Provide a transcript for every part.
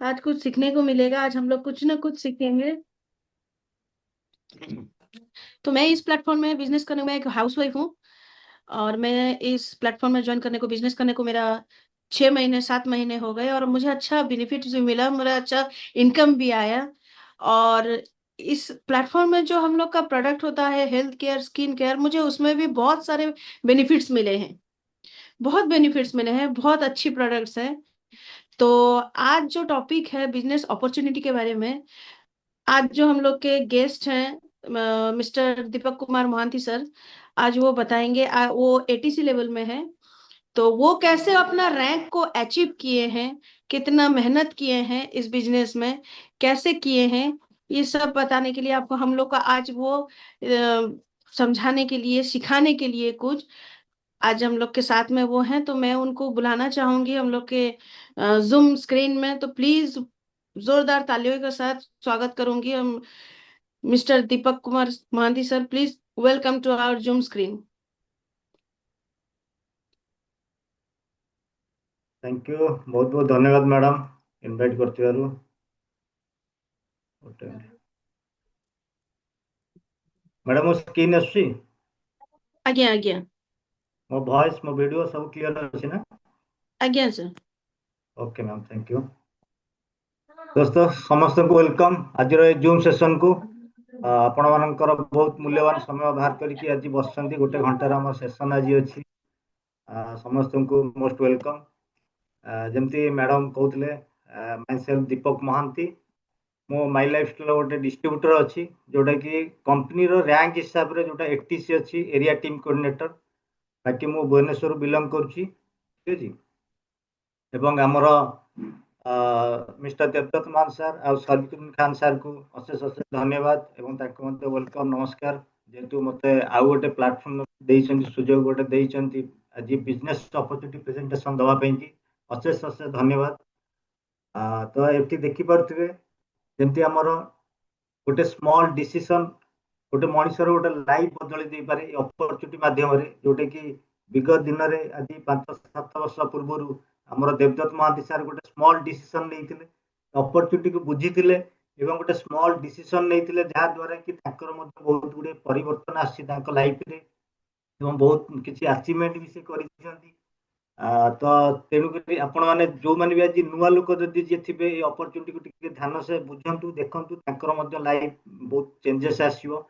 आज कुछ सीखने को मिलेगा। आज हम लोग कुछ ना कुछ सीखेंगे। तो मैं इस प्लेटफॉर्म में बिजनेस करने में एक हाउसवाइफ हूँ। और मैं इस प्लेटफॉर्म में ज्वाइन करने को, बिजनेस करने को मेरा 6 महीने 7 महीने हो गए और मुझे अच्छा बेनिफिट भी मिला, मेरा अच्छा इनकम भी आया। और इस प्लेटफॉर्म में जो हम लोग का प्रोडक्ट होता है, हेल्थ केयर, स्किन केयर, मुझे उसमें भी बहुत सारे बेनिफिट्स मिले हैं। बहुत बेनिफिट्स मिले हैं, बहुत अच्छी प्रोडक्ट्स हैं। तो आज जो टॉपिक है बिजनेस अपॉर्चुनिटी के बारे में, आज जो हम लोग के गेस्ट हैं मिस्टर दीपक कुमार मोहंती सर, आज वो बताएंगे। वो एटीसी लेवल में है। तो वो कैसे अपना रैंक को अचीव किए हैं, कितना मेहनत किए हैं इस बिजनेस में, कैसे किए हैं, ये सब बताने के लिए आपको हम लोग का आज वो समझाने के लिए, सिखाने के लिए कुछ आज हम लोग के साथ में वो हैं। तो मैं उनको बुलाना चाहूंगी हम लोग के जूम स्क्रीन में। तो प्लीज जोरदार तालियों के साथ स्वागत करूंगी हम mister Deepak Kumar Mohanty sir. Please welcome to our Zoom screen. Thank you. बहुत बहुत धन्यवाद मैडम इनवाइट करथिबारु। मैडम मो स्क्रीन आछि, आज्ञा आज्ञा। मो वॉइस मो वीडियो सब क्लियर अछि ना? आज्ञा sir. Okay ma'am, thank you. दोस्तों समस्त को वेलकम आज जूम सेशन को। आपण मानकर बहुत मूल्यवान समय बाहर करके आज बसंती गोटे घंटार आम सेशन आज अच्छी। समस्त को मोस्ट वेलकम। जमती मैडम कहते माई सेल्फ दीपक महांती। मो माई लाइफ स्टाइल गोटे डिस्ट्रीब्यूटर अच्छी जोटा कि कंपनी रैंक हिसाब से जोटा एटीसी अच्छी एरिया टीम कोऑर्डिनेटर। बाकी मु भुवनेश्वर बिलंग करुच्ची, ठीक है। एवं आमर मिस्टर देवदत्त मान सर आ सरजुन खान सर को अशेष अशेष धन्यवाद एवं वेलकम नमस्कार। जेहेतु मत आउ गोटे प्लाटफर्म सुजोग गोटे आज बिजनेस अपॉर्चुनिटी प्रेजेंटेशन दवाई की अशेष अशेष धन्यवाद। तो ये देखिपे जमती आमर गोटे स्मॉल डिसीजन गोटे मनुष्यर गोटे लाइफ बदल दे पारे अपॉर्चुनिटी माध्यम जोटा कि विगत दिन में आज 5-7 वर्ष पूर्व आमर देवदत्त महांती सर गोटे स्मॉल डिसीजन नहीं अपॉर्चुनिटी को बुझी गोटे स्मॉल डिसीजन नहीं जहाद्वारा कि बहुत गुड़े परिवर्तन आसी लाइफ रे बहुत किसी अचीवमेंट भी से कर। तो तेणुक आपण मैंने जो मैंने भी आज नुआ लोक जदि जी थे अपॉर्चुनिटी को टिके ध्यान से बुझंतु देखु लाइफ बहुत चेंजेस आसो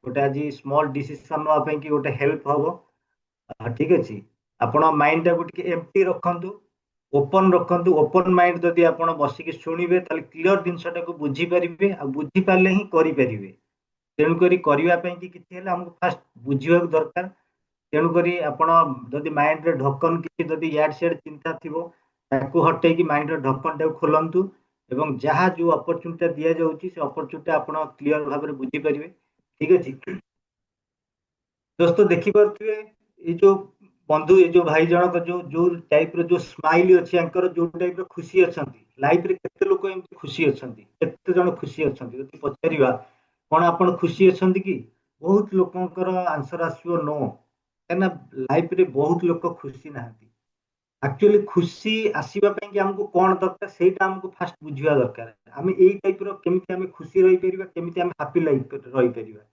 गोटे आज स्मॉल डिसीजन नापी कि गोटे हेल्प हम। ठीक अच्छे आपण माइंड टाक एम्प्टी रखु, ओपन रखु। ओपन माइंड जदि आप बसिक शुणे क्लीयर जिनसा बुझीपारे बुझीपारे ही करें। तेणुक कि आमको फास्ट बुझा दरकार। तेणुक जदि माइंड रे ढक्कन किसी याड सियाड चिंता थी हटे कि माइंड ढक्कन टाक खोलतु एवं जहाँ जो अपॉर्चुनिटी दि जाऊँगी से अपॉर्चुनिटी आप क्लीयर भाव में बुझीपारे। ठीक अच्छे दोस्तों देखिपे ये जो बंधु ये जो भाई जनक जो जो टाइप जो स्माइल अच्छी जो टाइप खुशी अच्छा लाइफ रे केते लोक एमती खुशी अच्छा केते जन खुशी अच्छा जब पचार कौन आप खुशी अच्छा कि बहुत लोकर आंसर आसो नो। क्या लाइफ रे बहुत लोक खुशी ना एक्चुअली खुशी आसवाई आमको कौन दरकार से आमको फास्ट बुझा दरकार आम यही टाइप केमी खुशी रही पार केमी हापी लाइफ रही पार।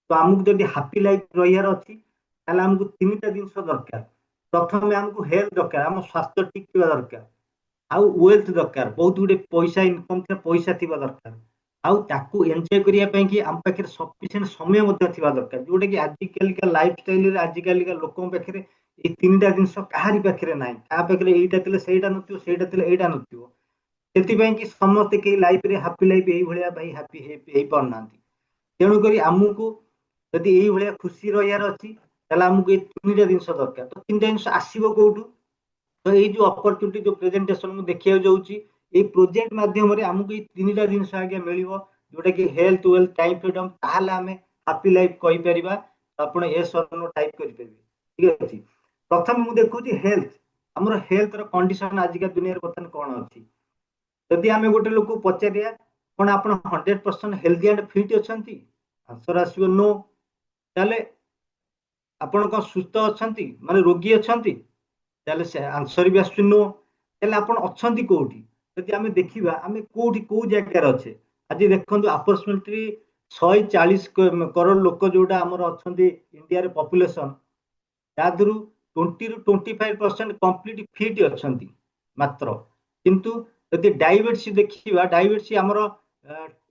तो आमको जब हापी लाइफ रही अच्छी आमको 3टा जिन दरकार। प्रथम आमको हेल्थ दरकार, आम स्वास्थ्य ठीक थी दरकार। आउ वेल्थ दरकार, बहुत गुड़े पैसा इनकम पैसा थी दरकार। आउ ताकू एंजॉय करने कि आम पाखे सफिशिएंट समय दरकार जोटा कि आजिकल लाइफ स्टाइल आजिकल लोक पाखे ये 3टा जिन कहारी पाखे ना क्या पाखे यहाँ से नईटा नई कि समस्ते कहीं लाइफ रे हापी लाइफ ये भाई हापी हो पारना। तेणुक आमको जदि ये खुशी रहार अच्छी आमको ये 3टा जिन दरकार। तो 3टा जिन आसो कौटू तो ये जो अपॉर्चुनिटी जो प्रेजेंटेशन देखा जाऊँगी ये प्रोजेक्ट माध्यम आमको ये 3टा जिन आगे मिल जोटा कि हेल्थ वेल्थ टाइम फ्रीडम ताल आम हापी लाइफ कहीपर। आप टाइप करेंगे। ठीक अच्छे प्रथम मुझे देखुची हेल्थ आमर हेल्थ कंडीशन आजिका दुनिया बर्तमान कौन अच्छी जदि आम गोटे लोक पचार कौन आप 100% हेल्थी एंड फिट अच्छा आंसर आसो नो। ताले आपण कौन सुस्थ अच्छा माने रोगी अच्छा से आंसर भी आस नो। आप अच्छा कौटी ଯଦି ଆମେ ଦେଖିବା ଆମେ କୋଉଠି କୋଉ ଜାଗାରେ ଅଛେ ଆଜି ଦେଖନ୍ତୁ ଆପ୍ରୋକ୍ସିମେଟଲି 140 କରୋड़ ଲୋକ ଯୋଉଟା ଆମର ଅଛନ୍ତି ଇଣ୍ଡିଆରେ ପପୁଲେସନ ତା ଦେହରୁ 20 ରୁ 25% କମ୍ପ୍ଲିଟ ଫିଟ୍ ଅଛନ୍ତି ମାତ୍ର କିନ୍ତୁ ଯଦି ଡାଇବେଟିସ୍ ଦେଖିବା ଡାଇବେଟିସ୍ ଆମର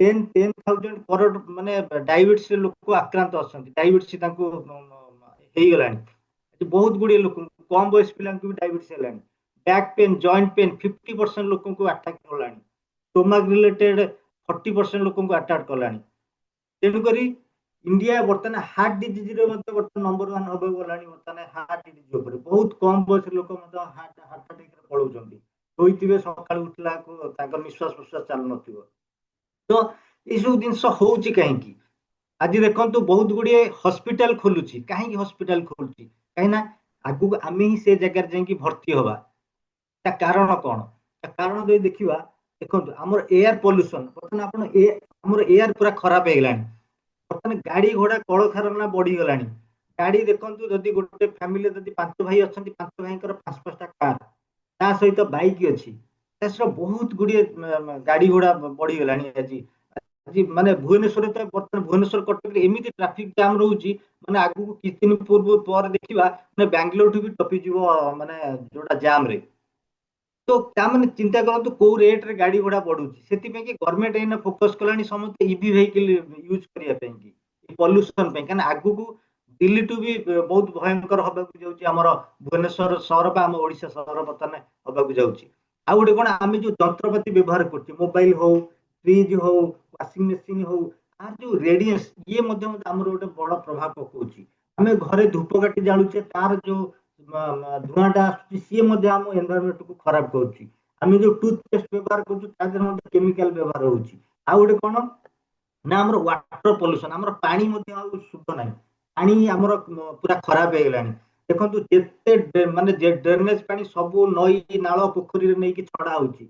10,000 କରୋड़ ମାନେ ଡାଇବେଟିସ୍ ଲୋକ ଆକ୍ରାନ୍ତ ଅଛନ୍ତି ଡାଇବେଟିସ୍ ତାଙ୍କୁ ହେଇଗଲାଣି ବହୁତ ଗୁଡିଏ ଲୋକ କମ ବୟସ ପିଲାଙ୍କୁ ବି ଡାଇବେଟିସ୍ ହେଲାଣି ବ୍ୟାକ୍ ପେନ୍ ଜଏଣ୍ଟ ପେନ୍ 50% ଲୋକଙ୍କୁ ଆଟାକ୍ କଲାଣି ଷ୍ଟୋମାକ୍ ରିଲେଟେଡ୍ 40% ଲୋକଙ୍କୁ ଆଟାକ୍ କଲାଣି ତେଣୁକରି इंडिया बर्तमान हार्ट डिजीज रे बर्तमान नंबर 1 हबे गलानी बर्तमान हार्ट डिजीज ऊपर बहुत कम बयस लोक हार्ट अटैक रे पळौचंती होइतिबे सकाळ उठला को ताकर निश्वास प्रश्वास चालू नथिबो तो ए सब दिन होउची काहेकि आज देखंतु बहुत गुड़िए हॉस्पिटल खोलुची काहेकि हॉस्पिटल खोलुची काहेना आगु आमे ही से जगह जाई भर्ती होबा ता कारण कोन ता कारण दे देखिबा देखंतु हमर एयर पोल्यूशन बर्तमान आपण हमर एयर पूरा खराब हे गेलानी बर्तमान गाड़ी घोड़ा कलकारखाना बढ़ी गलानी गाड़ी देखंतु जदि गोटे फैमिली जदि पांच भाई अछंती पांच भाईकर पांच पांचटा कार ता सहित बाइक अछि तासर बहुत गुडी गाड़ी घोड़ा बढ़ी गलानी आज आज माने भुवनेश्वर तो बर्तमान भुवनेश्वर कटक एमिति ट्रैफिक जाम रहउची माने आगु को किछ दिन पूर्व पर देखिबा माने बेंगलोर ठु भी टपी जीवो माने जोटा जाम रे तो क्या मैंने चिंता करते कौ रेट रे गाड़ी घोड़ा बढ़ुची से गवर्नमेंट एना फोकस कलानी समस्त ईवी व्हीकल यूज करने पॉल्यूशन पे आगु को दिल्ली टू भी बहुत भयंकर हवा जाऊँगी आम भुवनेश्वर सहर बा आम ओडिशा सहर बर्तमान हवा जाऊँगी आउ गोटे कौन आम जो जंत्रपाति व्यवहार कर मोबाइल हो फ्रिज हो वाशिंग मशीन हो आर जो रेडियंस ये आम गोटे बड़ प्रभाव पकाउची आम घरे धूपकाठी जालुचे तार जो धुआंटा आसुची सी आम एनवायरमेंट को खराब करुच्ची आम जो टूथपेस्ट व्यवहार कर केमिकल व्यवहार होउची आ गोटे कौन ना आम वाटर पॉल्यूशन आम पानी शुद्ध ना पानी आम पूरा खराब हो गलानी देखो जिते माने ड्रेनेज पानी सब नई नाल पोखरी नहीं छड़ा होची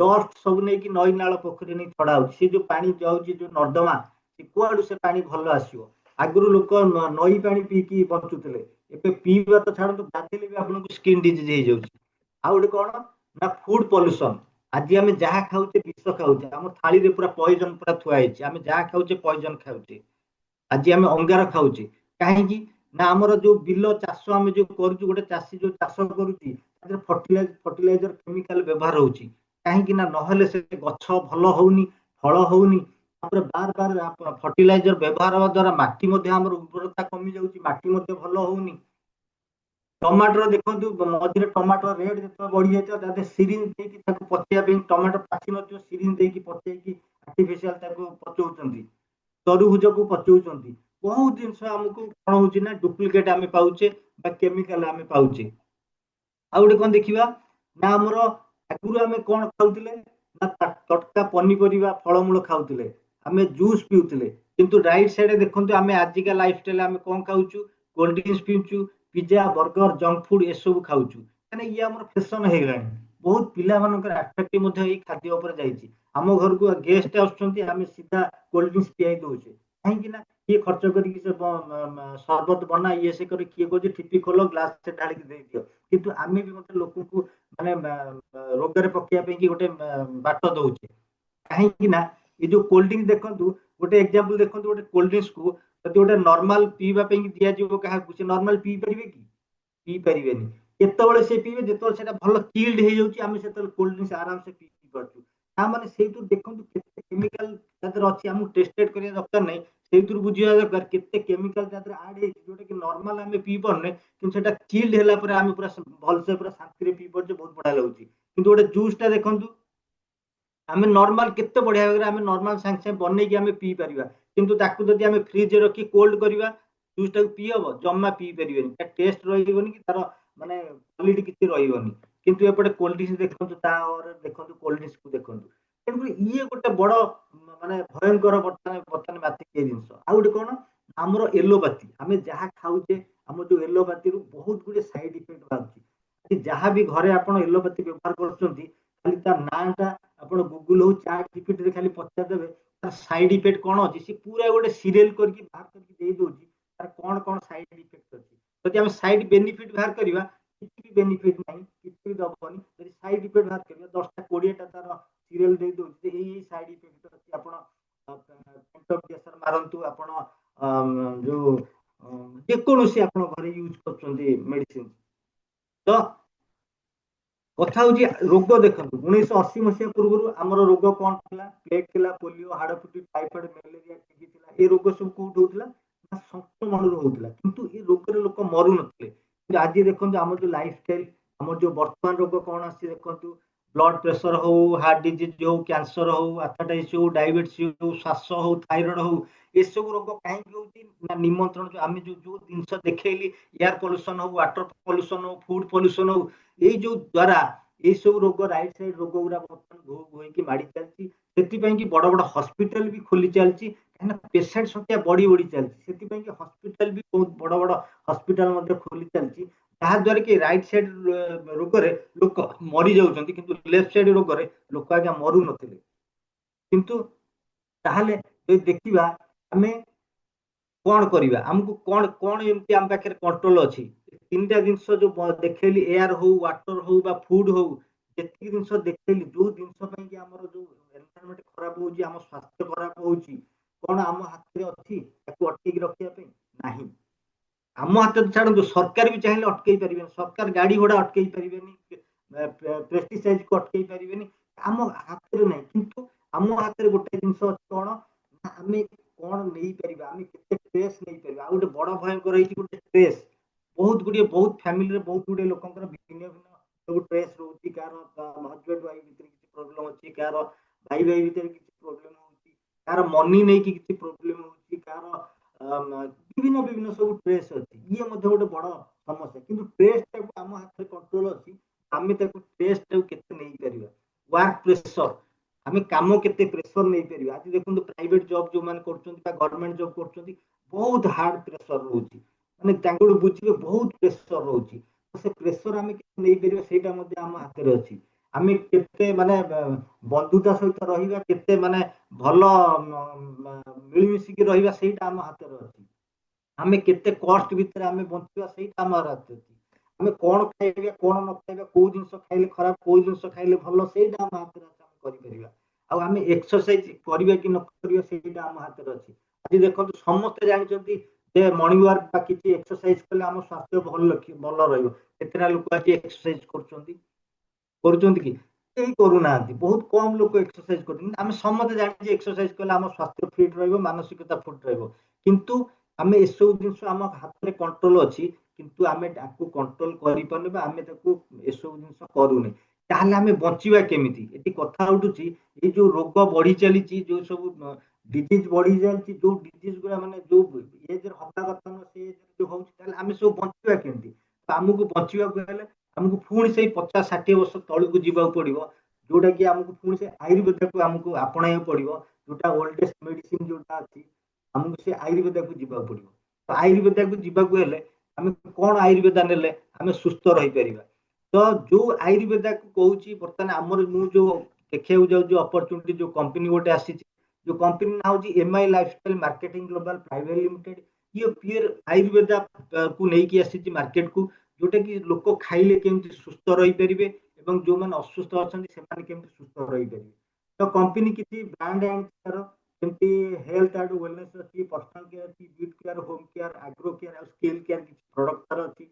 डस्ट सब नहीं नई नाल पोखरी नहीं छड़ा होची से जो पानी जाऊँगी जो नर्दमा कुआड़ू से पानी भल आसो आगुरी लोक नई पानी पीकी बंचुले ଏବେ ପିଇବା ତ ଛାଡ଼ନ୍ତୁ ଗାଧେଇଲେ ବି ଆପଣଙ୍କୁ ସ୍କିନ୍ ଡିଜିଜ୍ ହେଇଯାଉଛି ଆଉ ଗୋଟେ କଣ ନା ଫୁଡ ପଲ୍ୟୁସନ ଆଜି ଆମେ ଯାହା ଖାଉଛେ ବିଷ ଖାଉଛେ ଆମ ଥାଳିରେ ପୁରା ପଏଜନ ପୁରା ଥୁଆ ହେଇଛି ଆମେ ଯାହା ଖାଉଛେ ପଏଜନ ଖାଉଛେ ଆଜି ଆମେ ଅଙ୍ଗାର ଖାଉଛେ କାହିଁକି ନା ଆମର ଯୋଉ ବିଲ ଚାଷ ଆମେ ଯୋଉ କରୁଛୁ ଗୋଟେ ଚାଷୀ ଯୋଉ ଚାଷ କରୁଛି ତାଦେହରେ ଫର୍ଟିଲାଇଜର କେମିକାଲ ବ୍ୟବହାର ହଉଛି କାହିଁକି ନା ନହେଲେ ସେ ଗଛ ଭଲ ହଉନି ଫଳ ହଉନି ତାପରେ ବାର ବାର ଫର୍ଟିଲାଇଜର ବ୍ୟବହାର ହେବା ଦ୍ୱାରା ମାଟି ମଧ୍ୟ ଆମର ଉର୍ବରତା କମି ଯାଉଛି ମାଟି ମଧ୍ୟ ଭଲ ହଉନି टमाटर देखो मझे टमाटर रेट जो बढ़ी जाए तादे सिरिंज देकी पचेया टमाटर पाची न सिरिंज देकी पचेकी आर्टिफिशियल पचौଛନ୍ତି तरभुज को पचौଛନ୍ତି बहुत जिनस आमको कौन होची ना डुप्लिकेट आम पाउचे केमिकल आम पाउचे आ गोटे कौन देखा ना आमर आगुरी आम कौन खाऊले ना तटका पनीपरिया फलमूल खाऊले आम जूस पीउले किंतु राइट साइड देखो आम आजिका लाइफ स्टाइल आम कौन खाऊचु कोल्ड ड्रिंक्स पीउचु पिज्जा बर्गर जंक फूड ये सब खाऊचु कहीं ये आम फैशन हो गलानी बहुत पिला आट्राक्टिव खाद्य उपर जाइए आम घर को गेस्ट आम सीधा कोल्ड ड्रिंक्स पियाई दौचे कहीं किए खर्च कर सरबत बना ये से कर किए कहे ठिपी खोल ग्लास से ढाल दे दियो किंतु आम भी गोटे लोक को माने रोग पकड़ गोटे बाट दौचे कहीं ये जो कोल्ड ड्रिंक्स देखो गोटे एग्जांपल देखो गोटे कोल्ड ड्रिंक्स को जब गोटे नॉर्मल पीवा दिज्व क्या नॉर्मल पी पारे कि पी पारे केतବେଳେ से पीबे जेतବେଳେ सेटा भल चिल्ड हो जाउची आमे सेतବେଳେ कोल्ड ड्रिंक्स आराम से पी पारछु ता माने सेतु देखंतु केते केमिकल तादर अछि हमु टेस्टेड करिया दरकार नै सेतुर बुझिया दरकार केते केमिकल तादर ऐड हे जोटा कि नॉर्मल आमे पी परने किंतु सेटा चिल्ड होला पर आमे पूरा भल से पूरा शांति रे पी परछु बहुत बडा लागुची किंतु गोटे जूस टा देखंतु आमे नॉर्मल केते बढ़िया भाବରେ आमे नॉर्मल संग संग बनै कि आमे पी परिबा किंतु ताकू जदि आमे फ्रिज रे रखी कोल्ड करिबा जूस टा पी हबो जम्मा पी परिबेनी ता टेस्ट रहिबोनी कि तार माने क्वालिटी किछि रहिबोनी किंतु एपटे कोल्ड ड्रिंक्स देखंतु ता और देखंतु कोल्ड ड्रिंक्स को देखंतु तेणु ये गोटे बड़ माने भयंकर बर्तमान बर्तमान माति के जिंस आ गोटे कोन हमरो एलोपैथी आमे जहा खाउचे हम जो एलोपैथी रु बहुत गुडे साइड इफेक्ट बाकी जहां भी घरे आपण एलोपैथी व्यवहार करछंती खाली ता नाटा आपण गूगल हो चैट जीपीटी रे खाली पचार देबे तार साइड इफेक्ट कोन अछि से पूरा गोटे सीरियल करके बाहर करके दे दोची तार कोन कोन साइड इफेक्ट अछि जदि हम साइड बेनिफिट बाहर करबा किछि भी बेनिफिट नाही ବି ଦବନି ଯଦି ସାଇଡ ଇଫେକ୍ଟ ବାହାର କରିବ 10ଟା 20ଟା ତାର ସିରିଏଲ ଦେଇ ଦଉଛି ଯେ ଏଇ ସାଇଡ ଇଫେକ୍ଟ ଅଛି ଆପଣ ପ୍ରେସର ମାରନ୍ତୁ ଆପଣ ଯୋଉ ଯେକୌଣସି ଆପଣ ଘରେ ୟୁଜ କରୁଛନ୍ତି ମେଡିସିନ ତ କଥା ହଉଛି ରୋଗ ଦେଖନ୍ତୁ 1980 ମସିହା ପୂର୍ବରୁ ଆମର ରୋଗ କଣ ଥିଲା ପ୍ଲେଗ ଥିଲା ପୋଲିଓ ହାଡଫୁଟି ଟାଇଫଏଡ ମ୍ୟାଲେରିଆ ଟିଭି ଥିଲା ଏ ରୋଗ ସବୁ କୋଉଠି ହଉଥିଲା ନା ସଂକ୍ରମଣରୁ ହଉଥିଲା କିନ୍ତୁ ଏ ରୋଗରେ ଲୋକ ମରୁନଥିଲେ କିନ୍ତୁ ଆଜି ଦେଖନ୍ତୁ ଆମର ଯୋଉ ଲାଇଫଷ୍ଟାଇଲ ଆମର ଯୋଉ ବର୍ତ୍ତମାନ ରୋଗ କଣ ଆସି ଦେଖନ୍ତୁ ବ୍ଲଡ ପ୍ରେସର ହଉ ହାର୍ଟ ଡିଜିଜ ହଉ କ୍ୟାନ୍ସର ହଉ ଆଥାଟାଇଟିସ ହଉ ଡାଇବେଟିସ ହଉ ଶ୍ୱାସ ହଉ ଥାଇରଏଡ ହଉ ଏସବୁ ରୋଗ କାହିଁକି ହଉଛି ନା ନିମନ୍ତ୍ରଣ ଆମେ ଯୋଉ ଯୋଉ ଜିନିଷ ଦେଖେଇଲି ଏୟାର ପଲ୍ୟୁସନ ହଉ ୱାଟର ପଲ୍ୟୁସନ ହଉ ଫୁଡ ପଲ୍ୟୁସନ ହଉ ଏଇ ଯୋଉ ଦ୍ଵାରା ଏଇ ସବୁ ରୋଗ ରାଇଟ ସାଇଡ ରୋଗ ଗୁଡା ବର୍ତ୍ତମାନ ଘୋ ଘୋ ହେଇକି ମାଡି ଚାଲିଛି ସେଥିପାଇଁ କି ବଡ ବଡ ହସ୍ପିଟାଲ ବି ଖୋଲି ଚାଲିଛି କାହିଁକିନା ପେସେଣ୍ଟ ସଂଖ୍ୟା ବଢି ବଢି ଚାଲିଛି ସେଥିପାଇଁ କି ହସ୍ପିଟାଲ ବି ବହୁତ ବଡ ବଡ ହସ୍ପିଟାଲ ମଧ୍ୟ ଖୋଲି ଚାଲିଛି ଯାହା ଦ୍ୱାରା କି ରାଇଟ ସାଇଡ ରୋଗରେ ଲୋକ ମରି ଯାଉଛନ୍ତି କିନ୍ତୁ ଲେଫ୍ଟ ସାଇଡ ରୋଗରେ ଲୋକ ଆଜ୍ଞା ମରୁ ନଥିଲେ କିନ୍ତୁ ତାହେଲେ ଯଦି ଦେଖିବା ଆମେ କଣ କରିବା ଆମକୁ କଣ କଣ ଏମିତି ଆମ ପାଖରେ କଣ୍ଟ୍ରୋଲ ଅଛି ତିନିଟା ଜିନିଷ ଯୋଉ ଦେଖେଇଲି ଏୟାର ହଉ ୱାଟର ହଉ ବା ଫୁଡ ହଉ ଯେତିକି ଜିନିଷ ଦେଖେଇଲି ଯୋଉ ଜିନିଷ ପାଇଁ କି ଆମର ଯୋଉ ଏନଭାରନମେଣ୍ଟ ଖରାପ ହଉଛି ଆମ ସ୍ୱାସ୍ଥ୍ୟ ଖରାପ ହଉଛି କଣ ଆମ ହାତରେ ଅଛି ତାକୁ ଅଟକେଇକି ରଖିବା ପାଇଁ ନାହିଁ ଆମ ହାତରେ ଛାଡନ୍ତୁ ସରକାର ବି ଚାହିଁଲେ ଅଟକେଇ ପାରିବେନି ସରକାର ଗାଡି ଘୋଡା ଅଟକେଇ ପାରିବେନି ପେଷ୍ଟିସାଇଡ କୁ ଅଟକେଇ ପାରିବେନି ଆମ ହାତରେ ନାହିଁ କିନ୍ତୁ ଆମ ହାତରେ ଗୋଟେ ଜିନିଷ ଅଛି କଣ ନା ଆମେ କଣ ନେଇପାରିବା ଆମେ କେତେ ଟ୍ରେସ୍ ନେଇପାରିବା ଆଉ ଗୋଟେ ବଡ ଭୟଙ୍କର ହେଇଛି ଗୋଟେ ଟ୍ରେସ୍ ବହୁତ ଗୁଡିଏ ବହୁତ ଫ୍ୟାମିଲିରେ ବହୁତ ଗୁଡିଏ ଲୋକଙ୍କର ଭିନ୍ନ ଭିନ୍ନ ସବୁ ଟ୍ରେସ୍ ରହୁଛି କାହାର ହଜବେଣ୍ଡ ୱାଇଫ ଭିତରେ କିଛି ପ୍ରୋବ୍ଲେମ ଅଛି କାହାର ଭାଇ ଭାଇ ଭିତରେ କିଛି ପ୍ରୋବ୍ଲେମ ହଉଛି କାହାର ମନି ନେଇକି କିଛି ପ୍ରୋବ୍ଲେମ ହଉଛି କାହାର ବିଭିନ୍ନ ବିଭିନ୍ନ ସବୁ ଟ୍ରେସ୍ ଅଛି ଇଏ ମଧ୍ୟ ଗୋଟେ ବଡ ସମସ୍ୟା କିନ୍ତୁ ଟ୍ରେସ୍ ଟାକୁ ଆମ ହାତରେ କଣ୍ଟ୍ରୋଲ ଅଛି ଆମେ ତାକୁ ଟ୍ରେସ୍ ଟାକୁ କେତେ ନେଇପାରିବା ୱାର୍କ ପ୍ରେସର ଆମେ କାମ କେତେ ପ୍ରେସର ନେଇପାରିବା ଆଜି ଦେଖନ୍ତୁ ପ୍ରାଇଭେଟ ଜବ୍ ଯୋଉମାନେ କରୁଛନ୍ତି ବା ଗଭର୍ଣ୍ଣମେଣ୍ଟ ଜବ୍ କରୁଛନ୍ତି ବହୁତ ହାର୍ଡ ପ୍ରେସର ରହୁଛି ମାନେ ତାଙ୍କଠୁ ବୁଝିବେ ବହୁତ ପ୍ରେସର ରହୁଛି ସେ ପ୍ରେସର ଆମେ କେତେ ନେଇପାରିବା ସେଇଟା ମଧ୍ୟ ଆମ ହାତରେ ଅଛି ଆମେ କେତେ ମାନେ ବନ୍ଧୁତା ସହିତ ରହିବା କେତେ ମାନେ ଭଲ ମିଳିମିଶିକି ରହିବା ସେଇଟା ଆମ ହାତରେ ଅଛି ଆମେ କେତେ କଷ୍ଟ ଭିତରେ ଆମେ ବଞ୍ଚିବା ସେଇଟା ଆମ ହାତରେ ଅଛି ଆମେ କଣ ଖାଇବା କଣ ନ ଖାଇବା କୋଉ ଜିନିଷ ଖାଇଲେ ଖରାପ କୋଉ ଜିନିଷ ଖାଇଲେ ଭଲ ସେଇଟା ଆମ ହାତରେ ଅଛି ଆମେ କରିପାରିବା ଆଉ ଆମେ ଏକ୍ସରସାଇଜ କରିବା କି ନ କରିବା ସେଇଟା ଆମ ହାତରେ ଅଛି ଆଜି ଦେଖନ୍ତୁ ସମସ୍ତେ ଜାଣିଛନ୍ତି ଯେ ମର୍ଣ୍ଣିଂ ୱାର୍କ ବା କିଛି ଏକ୍ସରସାଇଜ କଲେ ଆମ ସ୍ୱାସ୍ଥ୍ୟ ଭଲ ରହିବ କେତେଟା ଲୋକ ଆଜି ଏକ୍ସରସାଇଜ କରୁଛନ୍ତି କି କେହି କରୁନାହାନ୍ତି ବହୁତ କମ ଲୋକ ଏକ୍ସରସାଇଜ କରୁଛନ୍ତି ଆମେ ସମସ୍ତେ ଜାଣିଛେ ଏକ୍ସରସାଇଜ କଲେ ଆମ ସ୍ୱାସ୍ଥ୍ୟ ଫିଟ୍ ରହିବ ମାନସିକତା ଫିଟ୍ ରହିବ କିନ୍ତୁ ଆମେ ଏସବୁ ଜିନିଷ ଆମ ହାତରେ କଣ୍ଟ୍ରୋଲ ଅଛି କିନ୍ତୁ ଆମେ ତାକୁ କଣ୍ଟ୍ରୋଲ କରିପାରୁନେ ବା ଆମେ ତାକୁ ଏସବୁ ଜିନିଷ କରୁନେ ତାହେଲେ ଆମେ ବଞ୍ଚିବା କେମିତି ଏଠି କଥା ଉଠୁଛି ଏଇ ଯୋଉ ରୋଗ ବଢି ଚାଲିଛି ଯୋଉ ସବୁ ଡିଜିଜ ବଢି ଚାଲିଛି ଯୋଉ ଡିଜିଜ ଗୁଡା ମାନେ ଯୋଉ ଏଜରେ ହବା କଥା ନୁହଁ ସେ ଏଜରେ ଯୋଉ ହଉଛି ତାହେଲେ ଆମେ ସବୁ ବଞ୍ଚିବା କେମିତି ଆମକୁ ବଞ୍ଚିବାକୁ ହେଲେ ଆମକୁ ପୁଣି ସେଇ 50-60 ବର୍ଷ ତଳକୁ ଯିବାକୁ ପଡିବ ଯୋଉଟା କି ଆମକୁ ପୁଣି ସେ ଆୟୁର୍ବେଦକୁ ଆମକୁ ଆପଣେଇବାକୁ ପଡିବ ଯୋଉଟା ଓଲ୍ଡେଷ୍ଟ ମେଡିସିନ ଯୋଉଟା ଅଛି ଆମକୁ ସେ ଆୟୁର୍ବେଦକୁ ଯିବାକୁ ପଡିବ ତ ଆୟୁର୍ବେଦକୁ ଯିବାକୁ ହେଲେ ଆମେ କଣ ଆୟୁର୍ବେଦ ନେଲେ ଆମେ ସୁସ୍ଥ ରହିପାରିବା ତ ଯୋଉ ଆୟୁର୍ବେଦକୁ କହୁଛି ବର୍ତ୍ତମାନ ଆମର ମୁଁ ଯୋଉ ଦେଖିବାକୁ ଯାଉଛି ଅପରଚୁନିଟି ଯୋଉ କମ୍ପାନୀ ଗୋଟେ ଆସିଛି ଯୋଉ କମ୍ପାନୀ ନାଁ ହଉଛି MI lifestyle marketing global private limited ଇଏ ପିଓର ଆୟୁର୍ବେଦ କୁ ନେଇକି ଆସିଛି ମାର୍କେଟକୁ ଯୋଉଟା କି ଲୋକ ଖାଇଲେ କେମିତି ସୁସ୍ଥ ରହିପାରିବେ ଏବଂ ଯୋଉମାନେ ଅସୁସ୍ଥ ଅଛନ୍ତି ସେମାନେ କେମିତି ସୁସ୍ଥ ରହିପାରିବେ ତ କମ୍ପାନୀ କିଛି ବ୍ରାଣ୍ଡ ଆଣିଛି ତାର ଯେମିତି ହେଲ୍ଥ ଆଣ୍ଡ ୱେଲନେସ ଅଛି ପର୍ସନାଲ କେୟାର ଅଛି beauty care home care agro care ଆଉ ସ୍କିଲ୍ କେୟାର କିଛି ପ୍ରଡକ୍ଟ ତାର ଅଛି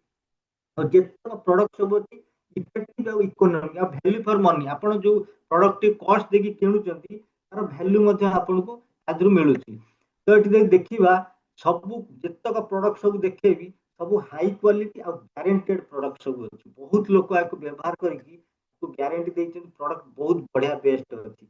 ଆଉ ଯେତେକ ପ୍ରଡକ୍ଟ ସବୁ ଅଛି ଇଫେକ୍ଟିଭ ଆଉ ଇକୋନୋମିକ ଆଉ ଭ୍ୟାଲ୍ୟୁ ଫର ମନି ଆପଣ ଯୋଉ ପ୍ରଡକ୍ଟ କଷ୍ଟ ଦେଇକି କିଣୁଛନ୍ତି ତାର ଭ୍ୟାଲ୍ୟୁ ମଧ୍ୟ ଆପଣଙ୍କୁ ତା ଦେହରୁ ମିଳୁଛି ତ ଏଠି ଯଦି ଦେଖିବା ସବୁ ଯେତେକ ପ୍ରଡକ୍ଟ ସବୁ ଦେଖେଇବି ସବୁ ହାଇ କ୍ୱାଲିଟି ଆଉ ଗ୍ୟାରେଣ୍ଟେଡ ପ୍ରଡକ୍ଟ ସବୁ ଅଛି ବହୁତ ଲୋକ ଏହାକୁ ବ୍ୟବହାର କରିକି ଗ୍ୟାରେଣ୍ଟି ଦେଇଛନ୍ତି ପ୍ରଡକ୍ଟ ବହୁତ ବଢିଆ ବେଷ୍ଟ ଅଛି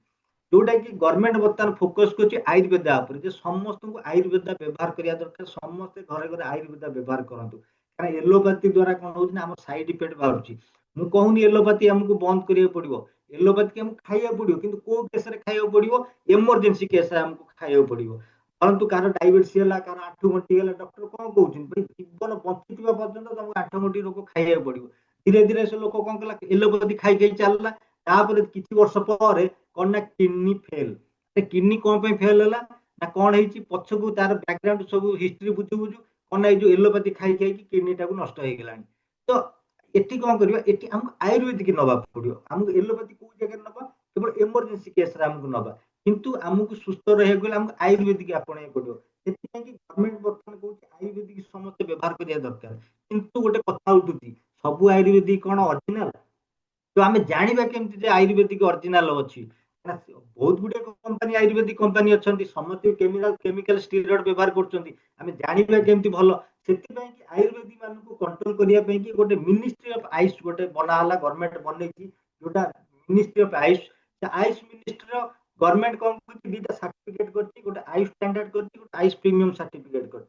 ଯୋଉଟା କି ଗଭର୍ଣ୍ଣମେଣ୍ଟ ବର୍ତ୍ତମାନ ଫୋକସ କରୁଛି ଆୟୁର୍ବେଦ ଉପରେ ଯେ ସମସ୍ତଙ୍କୁ ଆୟୁର୍ବେଦ ବ୍ୟବହାର କରିବା ଦରକାର ସମସ୍ତେ ଘରେ ଘରେ ଆୟୁର୍ବେଦ ବ୍ୟବହାର କରନ୍ତୁ କାରଣ ଏଲୋପାଥି ଦ୍ଵାରା କଣ ହଉଛି ନା ଆମ ସାଇଡ ଇଫେକ୍ଟ ବାହାରୁଛି ମୁଁ କହୁନି ଏଲୋପାଥି ଆମକୁ ବନ୍ଦ କରିବାକୁ ପଡିବ ଏଲୋପାଥି ଆମକୁ ଖାଇବାକୁ ପଡିବ କିନ୍ତୁ କୋଉ କେସରେ ଖାଇବାକୁ ପଡିବ ଏମରଜେନ୍ସି କେସରେ ଆମକୁ ଖାଇବାକୁ ପଡିବ ଧରନ୍ତୁ କାହାର ଡାଇବେଟିସ୍ ହେଲା କାହାର ଆଣ୍ଠୁ ଗଣ୍ଠି ହେଲା ଡକ୍ଟର କଣ କହୁଛନ୍ତି ଜୀବନ ବଞ୍ଚିଥିବା ପର୍ଯ୍ୟନ୍ତ ତମକୁ ଆଣ୍ଠୁ ଗଣ୍ଠି ରୋଗ ଖାଇବାକୁ ପଡିବ ଧୀରେ ଧୀରେ ସେ ଲୋକ କଣ କଲା ଏଲୋପାଥି ଖାଇ ଖାଇ ଚାଲିଲା ତାପରେ କିଛି ବର୍ଷ ପରେ କଣ ନା କିଡନୀ ଫେଲ କିଡନୀ କଣ ପାଇଁ ଫେଲ ହେଲା ନା କଣ ହେଇଛି ପଛକୁ ତାର ବ୍ୟାକଗ୍ରାଉଣ୍ଡ ସବୁ ହିଷ୍ଟ୍ରି ବୁଝୁ ବୁଝୁ କଣ ନା ଏଇ ଯୋଉ ଏଲୋପାଥି ଖାଇ ଖାଇକି କିଡନୀ ଟାକୁ ନଷ୍ଟ ହେଇଗଲାଣି ତ एटी कौन करवा एटी हमको आयुर्वेदिक नवा पड़ो हमको एलोपैथी को जगह नवा केवल इमरजेंसी केस रे हमको नवा किंतु हमको सुस्थ रहे गले हमको आयुर्वेदिक आपणे पड़ो सेति कि गवर्नमेंट वर्तमान कहूँ आयुर्वेदिक समस्त व्यवहार करिया दरकार किंतु गोटे कथा उठुची सब आयुर्वेदिक कौन ओरिजिनल तो आम जाना केमती आयुर्वेदिक ओरिजिनल अच्छी बहुत गुड़े कंपनी आयुर्वेदिक कंपनी अच्छा समस्त केमिकल स्टीरोड व्यवहार करें जानवा केमती भल से आयुर्वेदिक मान कंट्रोल करने गोटे मिनिस्ट्री ऑफ आयुष गोटे बनाला गवर्नमेंट बन जोटा ministry of Ayush Ayush ministry government कौन कर सर्टिफिकेट गोटे आयुष स्टैंडर्ड कर आयुष प्रीमियम सर्टिफिकेट कर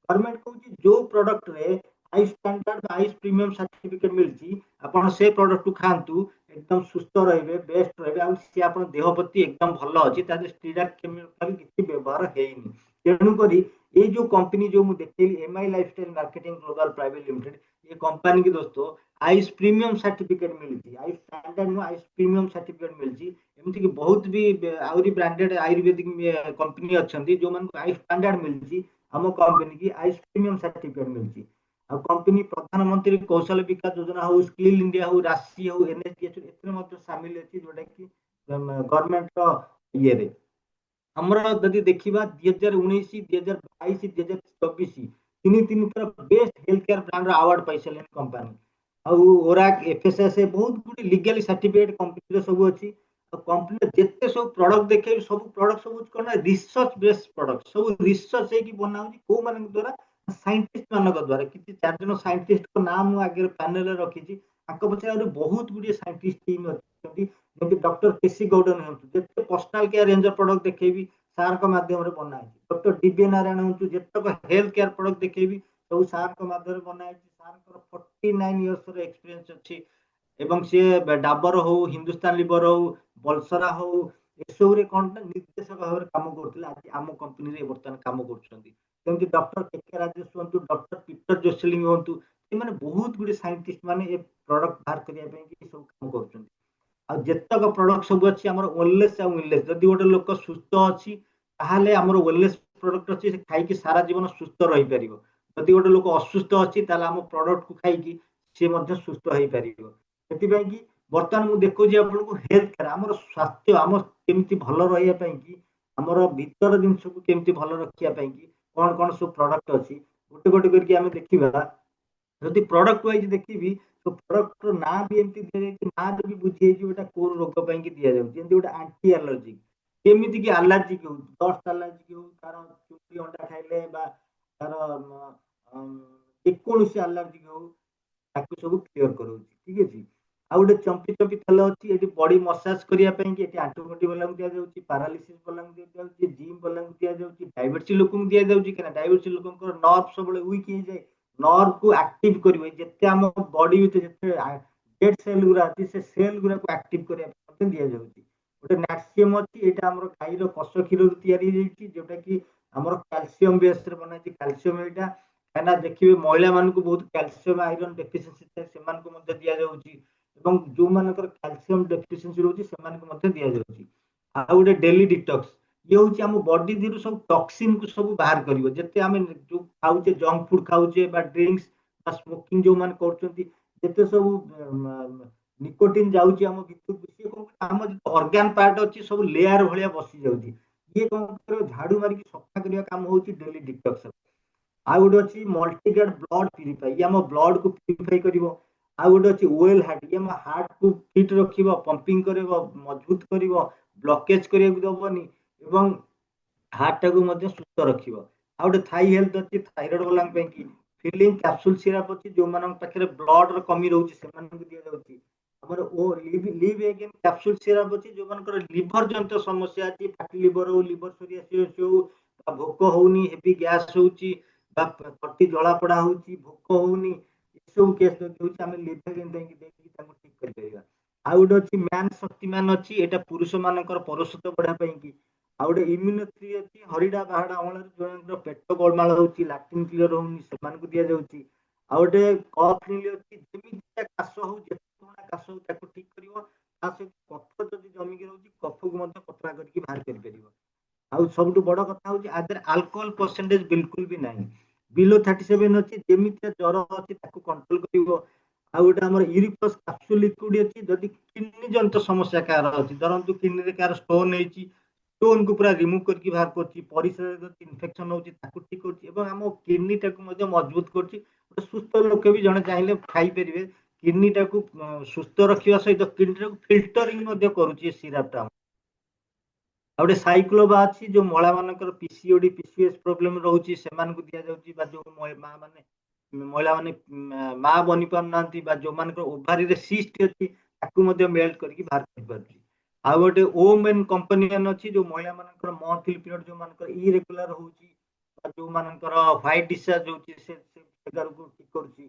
गवर्नमेंट कहूँ जो प्रोडक्ट रे Ayush standard Ayush premium certificate मिलती ଆପଣ ସେ ପ୍ରଡକ୍ଟ ଖାଆନ୍ତୁ एकदम ସୁସ୍ଥ ରହିବେ ବେଷ୍ଟ ରହିବେ ଆଉ ସିଏ ଆପଣ ଦେହ ପ୍ରତି एकदम ଭଲ ଅଛି ତା ଦେହରେ ସ୍ଟିରାଇଡ୍ କେମିକାଲ କିଛି ବ୍ୟବହାର ହେଇନି ତେଣୁକରି ଏଇ ଯୋଉ कंपनी जो ମୁଁ ଦେଖେଇଲି MI lifestyle marketing global private limited ये कंपनी की दोस्तों आयुष प्रीमियम सर्टिफिकेट मिलती आयुष स्टैंडर्ड नु आयुष प्रीमियम सर्टिफिकेट मिलती एमती कि बहुत भी आउरी ब्रांडेड आयुर्वेदिक कंपनी अच्छी जो मान आयुष स्टैंडर्ड मिलती हम कंपनी की आयुष प्रीमियम सर्टिफिकेट मिलती आ कंपनी प्रधानमंत्री कौशल विकास योजना हो स्किल इंडिया हो राशि हो एनएसडीएच सामिल अच्छी जोटा कि गवर्नमेंट ये आमर जदि देखा 2019 2022 2024 तीन तीन थर best health care brand award पाई सारे कंपनी आराक एफएसएस बहुत गुड लीगली सर्टिफिकेट कंपनी सब अच्छी कंपनी जिते सब प्रोडक्ट देखे सब प्रोडक्ट सब कौन रिसर्च बेस्ड प्रोडक्ट सब रिसर्च बना कौ मान द्वारा साइंटिस्ट मान द्वारा किसी 4 जन साइंटिस्ट को नाम मु आगे पैनल रखी पछे बहुत गुड़े साइंटिस्ट टीम अच्छी जमी डॉक्टर केसी गौडन हूँ जिते पर्सनाल केयर रेंजर प्रोडक्ट देखेबी सार माध्यम बना डॉक्टर डीबी नारायण हूँ जितक हेल्थ केयर प्रोडक्ट देखेबी सब सार माध्यम बना सार 49 इयर्स एक्सपीरियंस अच्छी एवं सी डाबर हो हिंदुस्तान लिवर हो बलसरा हो एसबू कौन निर्देशक भाव में कम करते आज आम कंपनी बर्तमान कम कर डॉक्टर के के राजेश हूँ डॉक्टर पीटर जोसेलिंग हूँ से बहुत गुड़े साइंटिस्ट मैंने प्रोडक्ट बाहर करने सब कम कर जितक प्रोडक्ट सब अच्छी वेलनेस आ विलनेस जदि गोटे लोक सुस्थ अच्छी ताहले आमर वेलनेस प्रोडक्ट अच्छी से खाई सारा जीवन सुस्थ रही पार जदि गोटे लोक असुस्थ अच्छी आम प्रोडक्ट को खाई सी सुस्थ हो पार से बर्तमान मुझे देखुची आपको हेल्थ केयर आम स्वास्थ्य आम केमती भल रही आमर भीतर जिन को केमती भल रखापी कौन कौन सब प्रोडक्ट अच्छी गोटे गोटे करके आम देखा जदि प्रोडक्ट वाइज देखी तो प्रोडक्ट ना भी एमती दिया ना भी बुझी एटा को रोग पर दि जाऊँगी गोटे आंटी एलर्जिक केमी कि आलर्जिक हो डस्ट आलर्जिक हो तार चुटी अंडा खाइले तार जेकोसी आलर्जिक हो सब क्लीयर कर ठीक है आ गए चंपी चंपी तेल अच्छी ये बॉडी मसाज करने आंठुगंठी वाला दि जाऊँगी पारालिसिस वाला दि जाऊँगी जिम वाला दि जाऊँगी डायबिटीज लोक दि जाऊँगी क्या डायबिटीज लोक नर्व सब वीक हो जाए नर्व को एक्टिव करेंगे जिते आम बॉडी जिते डेड सेल गुरा अच्छी से सेल गुरा को एक्टिव करने दि जाऊँगी गोटे नाक्सीयम अच्छी यहाँ आम गाईर कष क्षीर जोटा कि आम कैल्सीयम बेस बना कैल्सीयम यहाँ कहीं देखिए महिला मान बहुत कैल्सीयम आयरन डेफिशिएंसी थाए से दि जाऊँगी जो मानकर कैल्सीयम डेफिशिएंसी रोचे से दि जाऊँगी आ गए डेली डिटॉक्स ये हूँ आम बॉडी दी सब टॉक्सिन को सब बाहर कर जिते आम जो खाऊे जंक फूड खाऊे ड्रिंक्स स्मोकिंग जो मैंने करते सब निकोटिन जाऊँगी आम भितर आम जो ऑर्गन पार्ट अच्छी सब लेयर भाया बसी जाऊँगी ये कौन कर झाड़ू मारिक सफा करने काम हो डेली डिटॉक्स आ गए अच्छी मल्टीग्रेड ब्लड प्यूरीफाई ये आम ब्लड को प्यूरीफाई कर आ गए अच्छी ओएल हार्ट ये हार्ट को फिट रख पंपिंग कर मजबूत कर ब्लकेज करने दबनी हार्ट टाक सुस्थ रख आ गए थाई हेल्थ अच्छी थायराइड वाला फिलिंग कैप्सूल सिरप अच्छी जो पाखे ब्लड कमी रोचे से दि जाऊँगी लिव एगेन कैप्सूल सिरप अच्छी जो मान लिवर जनित समस्या अच्छी फैटी लिवर हो लिवर सोरियासिस हो भोक होनी हेवी गैस होची पट्टी जलापड़ा होची भोक होनी सब केस आम लिवर ठीक कर आ गए अच्छी मैन शक्तिमान अच्छी यहाँ पुरुष मानकर पौरुषत्व बढ़ापी आ गए इम्यूनिटी अच्छी हरिड़ा बाहाड़ा अमल जो पेट गोलमाल होची लाट्रिन क्लियर होनी से दि जाऊँगी आ गए कफ नील अच्छी जमी काश हो काश हो ठीक कर कफ जब जमिक रोचे कफ को पतला करके बाहर कर सब बड़ कथा हूँ आदर आल्कोहल परसेंटेज बिल्कुल भी ना बिलो 37 अच्छी जमी ज्वर अच्छी कंट्रोल कर ଆଉ ଗୋଟେ ଆମର ୟୁରିପ୍ଲସ୍ କ୍ୟାପ୍ସୁଲ ଲିକ୍विଡ ଅଛି। ଯଦି କିଡନୀ ଜନିତ ସମସ୍ୟା କାହାର ଅଛି, ଧରନ୍ତୁ କିଡନୀରେ କାହାର ଷ୍ଟୋନ୍ ହେଇଛି, ଷ୍ଟୋନ୍ କୁ ପୁରା ରିମୁଭ୍ କରିକି ବାହାର କରୁଛି, ପରିସ୍ରାରେ ଯଦି ଇନଫେକ୍ସନ ହଉଛି ତାକୁ ଠିକ କରୁଛି, ଏବଂ ଆମ କିଡନୀଟାକୁ ମଧ୍ୟ ମଜବୁତ କରୁଛି। ଗୋଟେ ସୁସ୍ଥ ଲୋକ ବି ଜଣେ ଚାହିଁଲେ ଖାଇପାରିବେ। କିଡନୀଟାକୁ ସୁସ୍ଥ ରଖିବା ସହିତ କିଡନୀଟାକୁ ଫିଲ୍ଟରିଂ ମଧ୍ୟ କରୁଛି ଏ ସିରାପଟା। ଆଉ ଗୋଟେ ସାଇକ୍ଲୋବା ଅଛି, ଯୋଉ ମହିଳା ମାନଙ୍କର ପିସିଓଡି ପିସିଏସ୍ ପ୍ରୋବ୍ଲେମ ରହୁଛି ସେମାନଙ୍କୁ ଦିଆଯାଉଛି, ବା ଯୋଉ ମହିଳାମାନେ ମା ବନି ପାରୁନାହାନ୍ତି ବା ଯୋଉମାନଙ୍କର ଓଭାରିରେ ସିଷ୍ଟ ଅଛି ତାକୁ ମଧ୍ୟ ମେଲ୍ଟ କରିକି ବାହାର କରିପାରୁଛି। ଆଉ ଗୋଟେ ଓମେନ୍ କମ୍ପାନିଆନ ଅଛି, ଯୋଉ ମହିଳା ମାନଙ୍କର ମନ୍ଥଲି ପିରିୟଡ ଯୋଉମାନଙ୍କର ଇରେଗୁଲାର ହଉଛି ବା ଯୋଉମାନଙ୍କର ହ୍ୱାଇଟ୍ ଡିସଚାର୍ଜ ହଉଛି ସେ ସେଗାରକୁ ଠିକ କରୁଛି।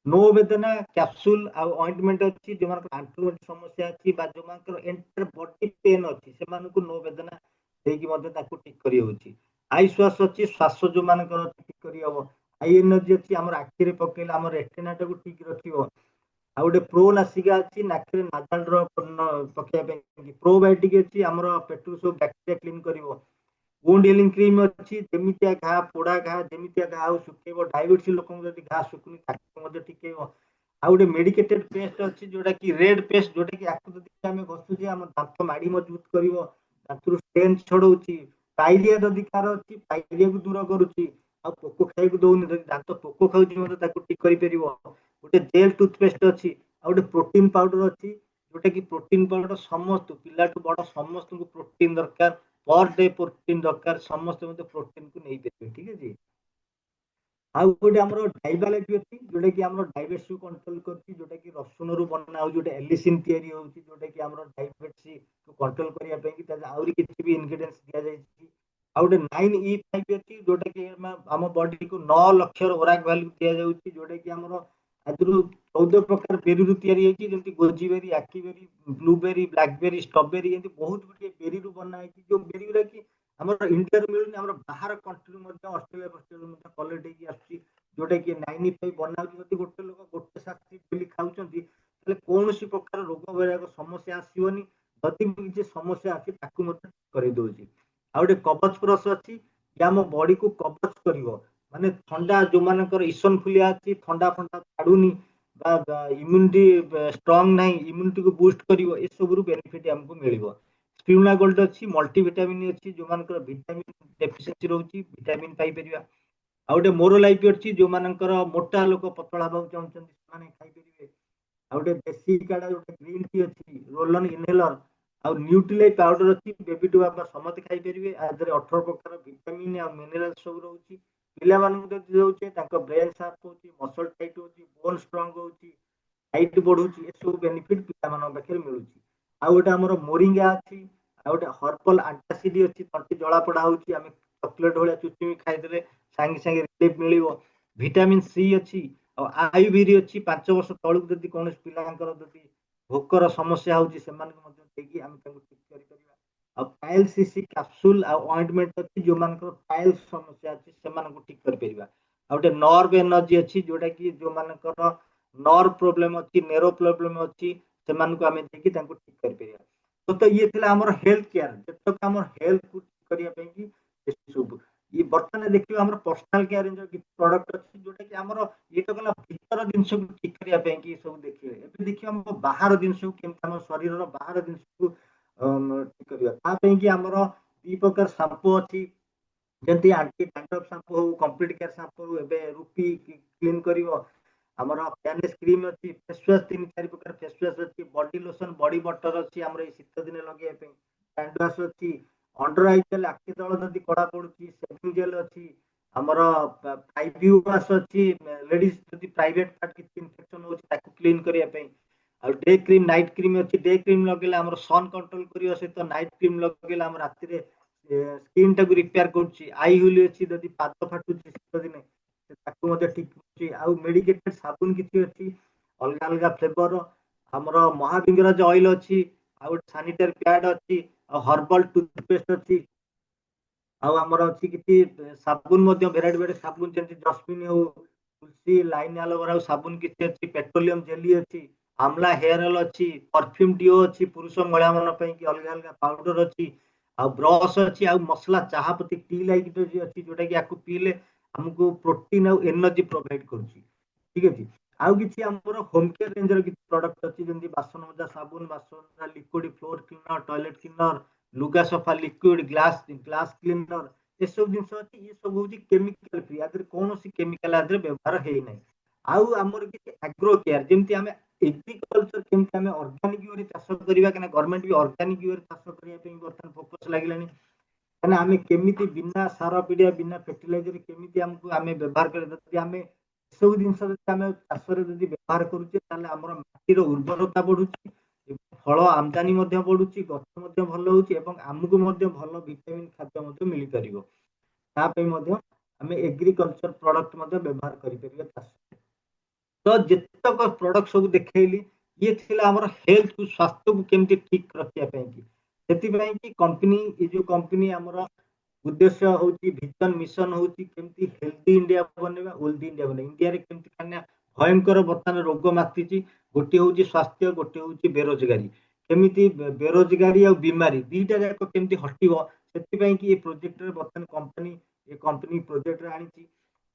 नो वेदना कैप्सूल ଆଉ ଅଏଣ୍ଟମେଣ୍ଟ ଅଛି, ଯୋଉମାନଙ୍କର ଆଣ୍ଠୁ ସମସ୍ୟା ଅଛି ବା ଯୋଉମାନଙ୍କର ଏଣ୍ଟାର ବଡି ପେନ୍ ଅଛି ସେମାନଙ୍କୁ नो वेदना ଦେଇକି ମଧ୍ୟ ତାକୁ ଠିକ କରି ହଉଛି। ଆଇ ଶ୍ୱାସ ଅଛି, ଶ୍ୱାସ ଯୋଉମାନଙ୍କର ଠିକ କରି ହବ। ଆଇ ଏନର୍ଜି ଅଛି, ଆମର ଆଖିରେ ପକେଇଲେ ଆମର ରେଟିନାଟାକୁ ଠିକ ରଖିବ। ଆଉ ଗୋଟେ ପ୍ରୋ ନାସିକା ଅଛି, ନାକରେ ନାଜାଲ ଡ୍ରପ ପକେଇବା ପାଇଁ। ପ୍ରୋବାୟୋଟିକ ଅଛି, ଆମର ପେଟରୁ ସବୁ ବ୍ୟାକ୍ଟେରିଆ କ୍ଲିନ କରିବ। वुंड हिलिंग क्रीम अच्छी, जेमितिया घा पोड़ा घा जेमितिया घा शुकेब। डायबिटीज लोक जब घा शुकुनी ताको टिकेब। आ गोटे मेडिकेटेड पेस्ट अच्छी जोटा कि रेड पेस्ट, जोटा कि आकु जदि आमे घसुचे आम दांत माड़ी मजबूत करिवो, दांतरु स्ट्रेन छडौची। पाइरिया जदि कार अच्छी पाइरिया को दूर करूची। आ पोको खाइबु दउनी, जदि दांत पोको खाउची मते ताको ठीक करि परिवो। गोटे जेल टूथपेस्ट अच्छी, आ गोटे प्रोटीन पाउडर अच्छी, जोटा कि प्रोटीन पाउडर समस्त पिलाटू बड़ समस्त को प्रोटीन दरकार। पर डे प्रोटीन दरकार, समस्त मते प्रोटीन को नहीं देबे, ठीक है जी। ଆଉ ଗୋଟେ ଆମର ଡାଇବାଲାଇଟ୍ ଅଛି, ଯୋଉଟା କି ଆମର ଡାଇବେଟିସ୍ କଣ୍ଟ୍ରୋଲ କରୁଛି, ଯୋଉଟା କି ରସୁଣରୁ ବନା ହଉଛି, ଗୋଟେ ଏଲିସିନ୍ ତିଆରି ହଉଛି, ଯୋଉଟା କି ଆମର ଡାଇବେଟିସ୍ କଣ୍ଟ୍ରୋଲ କରିବା ପାଇଁ କି ଆହୁରି କିଛି ବି ଇନଗ୍ରେଡିଏଣ୍ଟସ ଦିଆଯାଇଛି। ଆଉ ଗୋଟେ 9E5 ଅଛି, ଯୋଉଟା କି ଆମ ବଡିକୁ 9 ଲକ୍ଷର ଓରାକ ଭ୍ୟାଲୁ ଦିଆଯାଉଛି, ଯୋଉଟା କି ଆମର ଆଗରୁ 14 ପ୍ରକାର ବେରୀରୁ ତିଆରି ହେଇଛି, ଯେମିତି ଗୋଜିବେରୀ, ଆକିବେରୀ, ବ୍ଲୁବେରୀ, ବ୍ଲାକବେରୀ, ଷ୍ଟ୍ରବେରୀ, ଏମିତି ବହୁତ ଗୁଡ଼ିଏ ବେରୀରୁ ବନା ହେଇଛି। ଯୋଉ ବେରୀ ଗୁଡ଼ା କି ଆମର ଇଣ୍ଡିଆରେ ମିଳୁନି, ଆମର ବାହାର କଣ୍ଟ୍ରିରୁ ମଧ୍ୟ ଅଷ୍ଟ୍ରେଲିଆ ମଧ୍ୟ କଲେକ୍ଟ ହେଇକି ଆସୁଛି, ଯୋଉଟା କି 9E5 ବନା ହଉଛି। ଯଦି ଗୋଟେ ଲୋକ ଗୋଟେ ସାଥି ଡେଲି ଖାଉଛନ୍ତି ତାହେଲେ କୌଣସି ପ୍ରକାର ରୋଗ ବୈରାଗ ସମସ୍ୟା ଆସିବନି। ଯଦି ବି କିଛି ସମସ୍ୟା ଅଛି ତାକୁ ମଧ୍ୟ କରେଇ ଦଉଛି। ଆଉ ଗୋଟେ କବଚ ପ୍ଲସ୍ ଅଛି, ଯେ ଆମ ବଡିକୁ କବଚ କରିବ, ମାନେ ଥଣ୍ଡା ଯୋଉମାନଙ୍କର ଇସନଫୁଲିଆ ଅଛି, ଥଣ୍ଡା ଫଣ୍ଡା ଛାଡୁନି ବା ଇମ୍ୟୁନିଟି ଷ୍ଟ୍ରଙ୍ଗ ନାହିଁ, ଇମ୍ୟୁନିଟିକୁ ବୁଷ୍ଟ କରିବ, ଏସବୁରୁ ବେନିଫିଟ ଆମକୁ ମିଳିବ। ସ୍ପିରୁଲିନା ଗୋଲ୍ଡ ଅଛି, ମଲ୍ଟିଭିଟାମିନ୍ ଅଛି, ଯୋଉମାନଙ୍କର ଭିଟାମିନ୍ ଡେଫିସିଏନ୍ସି ରହୁଛି ଭିଟାମିନ୍ ପାଇପାରିବା। ଆଉ ଗୋଟେ ମୋର ଲାଇଫ ଅଛି, ଯୋଉମାନଙ୍କର ମୋଟା ଲୋକ ପତଳା ହେବାକୁ ଚାହୁଁଛନ୍ତି ସେମାନେ ଖାଇପାରିବେ। ଆଉ ଗୋଟେ ଦେଶୀ କାଢା, ଗୋଟେ ଗ୍ରୀନ୍ ଟି ଅଛି, ରୋଲନ ଇନହେଲର, ଆଉ ନ୍ୟୁଟ୍ରିଲାଇଟ ପାଉଡର ଅଛି, ବେବି ଟୁ ବାବା ସମସ୍ତେ ଖାଇପାରିବେ। ଆ ଦେହରେ 18 ପ୍ରକାର ଭିଟାମିନ୍ ଆଉ ମିନେରାଲ ସବୁ ରହୁଛି। ପିଲାମାନଙ୍କୁ ଯଦି ଦଉଛେ ତାଙ୍କ ବ୍ରେନ ସାର୍ପ ହଉଛି, ମସଲ ଟାଇଟ୍ ହଉଛି, ବୋନ ଷ୍ଟ୍ରଙ୍ଗ ହଉଛି, ହାଇଟ୍ ବଢୁଛି, ଏସବୁ ବେନିଫିଟ ପିଲାମାନଙ୍କ ପାଖରେ ମିଳୁଛି। ଆଉ ଗୋଟେ ଆମର ମୋରିଙ୍ଗା ଅଛି, ଆଉ ଗୋଟେ ହର୍ବାଲ ଆଣ୍ଟାସିଡ୍ ଅଛି, ତଣ୍ଟି ଜଳାପୋଡା ହଉଛି ଆମେ ଚକୋଲେଟ ଭଳିଆ ଚୁଚୁମି ଖାଇଦେଲେ ସାଙ୍ଗେ ସାଙ୍ଗେ ରିଲିଫ ମିଳିବ। ଭିଟାମିନ୍ ସି ଅଛି, ଆଉ ଆୟୁର୍ବେଦ ଅଛି। 5 ବର୍ଷ ତଳକୁ ଯଦି କୌଣସି ପିଲାଙ୍କର ଯଦି ଭୋକର ସମସ୍ୟା ହଉଛି ସେମାନଙ୍କୁ ମଧ୍ୟ ଦେଇକି ଆମେ ତାକୁ ଠିକ କରିପାରିବା। ଆଉ ପାଏଲ ସିସି କ୍ୟାପସୁଲ ଆଉ ଅଏଣ୍ଟମେଣ୍ଟ ଅଛି, ଯୋଉମାନଙ୍କର ପାଏଲ ସମସ୍ୟା ଅଛି ସେମାନଙ୍କୁ ଠିକ କରିପାରିବା। ଆଉ ଗୋଟେ ନର୍ଭ ଏନର୍ଜି ଅଛି, ଯୋଉଟା କି ଯୋଉମାନଙ୍କର ନର୍ଭ ପ୍ରୋବ୍ଲେମ ଅଛି, ନେରୋ ପ୍ରୋବ୍ଲେମ ଅଛି, ସେମାନଙ୍କୁ ଆମେ ଦେଇକି ତାଙ୍କୁ ଠିକ କରିପାରିବା। ତ ଇଏ ଥିଲା ଆମର ହେଲ୍ଥ କେୟାର, ଯେତେକ ଆମର ହେଲ୍ଥକୁ ଠିକ କରିବା ପାଇଁ କି ଏସବୁ। ये ବର୍ତ୍ତମାନ ଦେଖିବା ଆମର ପର୍ସନାଲ କେୟାର କିଛି ପ୍ରଡକ୍ଟ ଅଛି, ଯୋଉଟା କି ଆମର ଇଏ ତ ଗଲା ଭିତର ଜିନିଷକୁ ଠିକ କରିବା ପାଇଁ କି ସବୁ ଦେଖିବେ। ଏବେ ଦେଖିବା ଆମ ବାହାର ଜିନିଷକୁ କେମିତି ଆମ ଶରୀରର ବାହାର ଜିନିଷକୁ ଠିକ କରିବା। ତା ପାଇଁ କି ଆମର ଦି ପ୍ରକାର ସାମ୍ପୁ ଅଛି, ଯେମିତି ଆଣ୍ଟି ଡ୍ୟାଣ୍ଡ୍ରଫ ସାମ୍ପୁ ହଉ, କମ୍ପ୍ଲିଟ କେୟାର ସାମ୍ପୁ ହଉ, ଏବେ ରୁପି କ୍ଲିନ କରିବ। ଆମର ଫେୟାରନେସ୍ କ୍ରିମ ଅଛି, ଫେସ ୱାଶ 3-4 ପ୍ରକାର ଫେସ ୱାଶ ଅଛି, ବଡି ଲୋସନ, ବଡି ବଟର ଅଛି ଆମର ଏଇ ଶୀତ ଦିନେ ଲଗେଇବା ପାଇଁ। ହ୍ୟାଣ୍ଡ ୱାଶ ଅଛି, अंडर आई जेल आखि तल जदि कड़ा पड़ुची सेविंग जेल अच्छी, आमर आईवी वाश अच्छी, लेडीज जदि प्राइवेट पार्ट किसी इन्फेक्शन होची ताकू क्लीन करिया पे। आ डे क्रीम नाइट क्रीम अच्छी, डे क्रीम लगेला हमर सन कंट्रोल करियो सहित नाइट क्रीम लगेला हम राति रे स्किन टाकू रिपेयर करची। आई हुली अच्छी जदि पाद फाटुची शीत दिने ताकू मते ठीक करची। आ मेडिकेटेड साबुन किछि अच्छी अलग अलग फ्लेवर, हमर महाविंगराज ऑयल अच्छी, आ सैनिटरी पैड अच्छी, हर्बल टूथपेस्ट अच्छी, आमर अच्छी किसी साबुन भेराइटी भेराइटी साबुन जैसे जस्मिन हो, तुलसी, लाइन एलोवेरा साबुन किसी अच्छी, पेट्रोलियम जेली अच्छी, आमला हेयर ऑयल अच्छी, परफ्यूम डिओ अच्छी पुरुष महिला मान अलग अलग पाउडर अच्छी, आ ब्रश अच्छी, आ मसला चाह पत्ती टी लाइक अच्छी, जोटा कि आपको पीले हमको प्रोटीन और एनर्जी प्रोवाइड करुच्ची। ठीक है, आउ किछि हमर होम केयर रेंज रो किछि प्रोडक्ट अछि जेंति बासन मजा साबुन बासन मजा liquid floor cleaner toilet cleaner लुगा सफा लिक्विड ग्लास ग्लास क्लीनर ये सब जिंस अछि ये सब होछि केमिकल फ्री आदर कोनोसी केमिकल आदर व्यवहार हेइ नै आउ हमर किछि एग्रो केयर जेंति हमें एग्रीकल्चर केमति हमें ऑर्गेनिक वे चाष करिवा कना गवर्नमेंट भी ऑर्गेनिक वे चाष करिया पे बर्तन फोकस लागिलानी कना हमें केमिति बिना सार पिडिया बिना फर्टिलाइजर केमिति हमको हमें व्यवहार करे जति हमें सब जिन आम चाष व्यवहार करुचे आमर माटीर उर्वरता बढ़ुची फल आमदानी बढ़ुची गछ भल होमको भल भिटामिन खाद्य मिल पार आम एग्रीकल्चर प्रोडक्ट व्यवहार कर तो जितक प्रोडक्ट सब देखली ये थिला हमर हेल्थ को स्वास्थ्य को केमती ठीक रखिया पे कि कंपनी ये जो कंपनी हमर उद्देश्य होची विजन मिशन होची केमती हेल्दी इंडिया बनेबा वेल्दी इंडिया बनेबा इंडिया रे केमती कान्या भयंकर वर्तमान रोग मातीची गोटे होची स्वास्थ्य गोटे होची बेरोजगारी केमिति बेरोजगारी और बीमारी दीटा जाक केमती हटिबो सेति कि ये प्रोजेक्ट रे वर्तमान कंपनी प्रोजेक्ट रे आनीची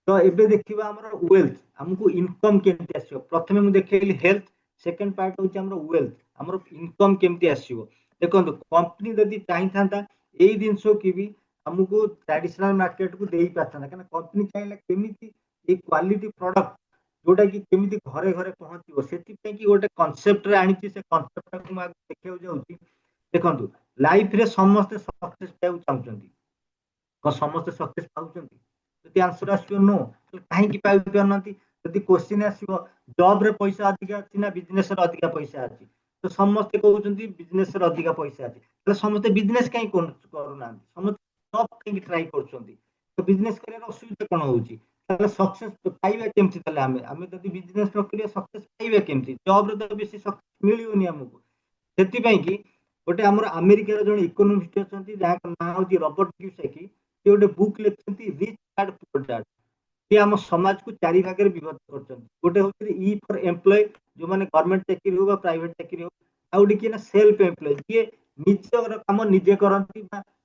तो एबे देखिबा हमर वेल्थ हमको इनकम केमती आसीबो प्रथमे मु देखैली हेल्थ सेकंड पार्ट होची हमर वेल्थ हमर इनकम केमती आसीबो देखंतु कंपनी जदी चाहि थांता एई दिनसो कि भी हमको ट्रेडिशनल मार्केट को दे पारता कंपनी चाहिए केमिति ए क्वालिटी प्रोडक्ट जोटा कि केमिति घरे घरे पहुंचो से कि गोटे कॉन्सेप्ट रे आनी से कॉन्सेप्ट को देखा जाऊँगी देखो लाइफ रे समस्ते सक्सेस पाइବାକୁ चाहूचंती समस्ते सक्सेस पाउचंती जदि आंसर आसो नो कहीं पाई पारनती जदि क्वेश्चन आसो जॉब रे पैसा अधिक अछि ना बिजनेस रे अधिक पैसा अछि तो समस्ते कहउचंती बिजनेस रे अधिक पैसा अछि तो समस्ते बिजनेस कहीं करूना समस्ते जॉब कहीं ट्राई करछंती तो बिजनेस करियर असुविधा कोन होउची ताले सक्सेस पाइबा केमती ताले आमे जदि बिजनेस न करिया सक्सेस पाइबा केमती जॉब रे तो बेसी सक्सेस मिलियोनी हमको सेति पई कि गोटे हमर अमेरिका रे जण इकोनॉमिस्ट अछंती जहा नाम होची रॉबर्ट कियोसाकी से गोटे बुक लिखछंती रिच डैड पुअर डैड से आम समाज को चारि भाग में विभक्त कर गोटे हूँ ई फॉर एम्प्लॉय जो मैंने गवर्नमेंट चाकरी हो प्राइवेट चाकरी हो आउ किए ना सेल्फ एम्प्लॉय किए निजर कम निजे करती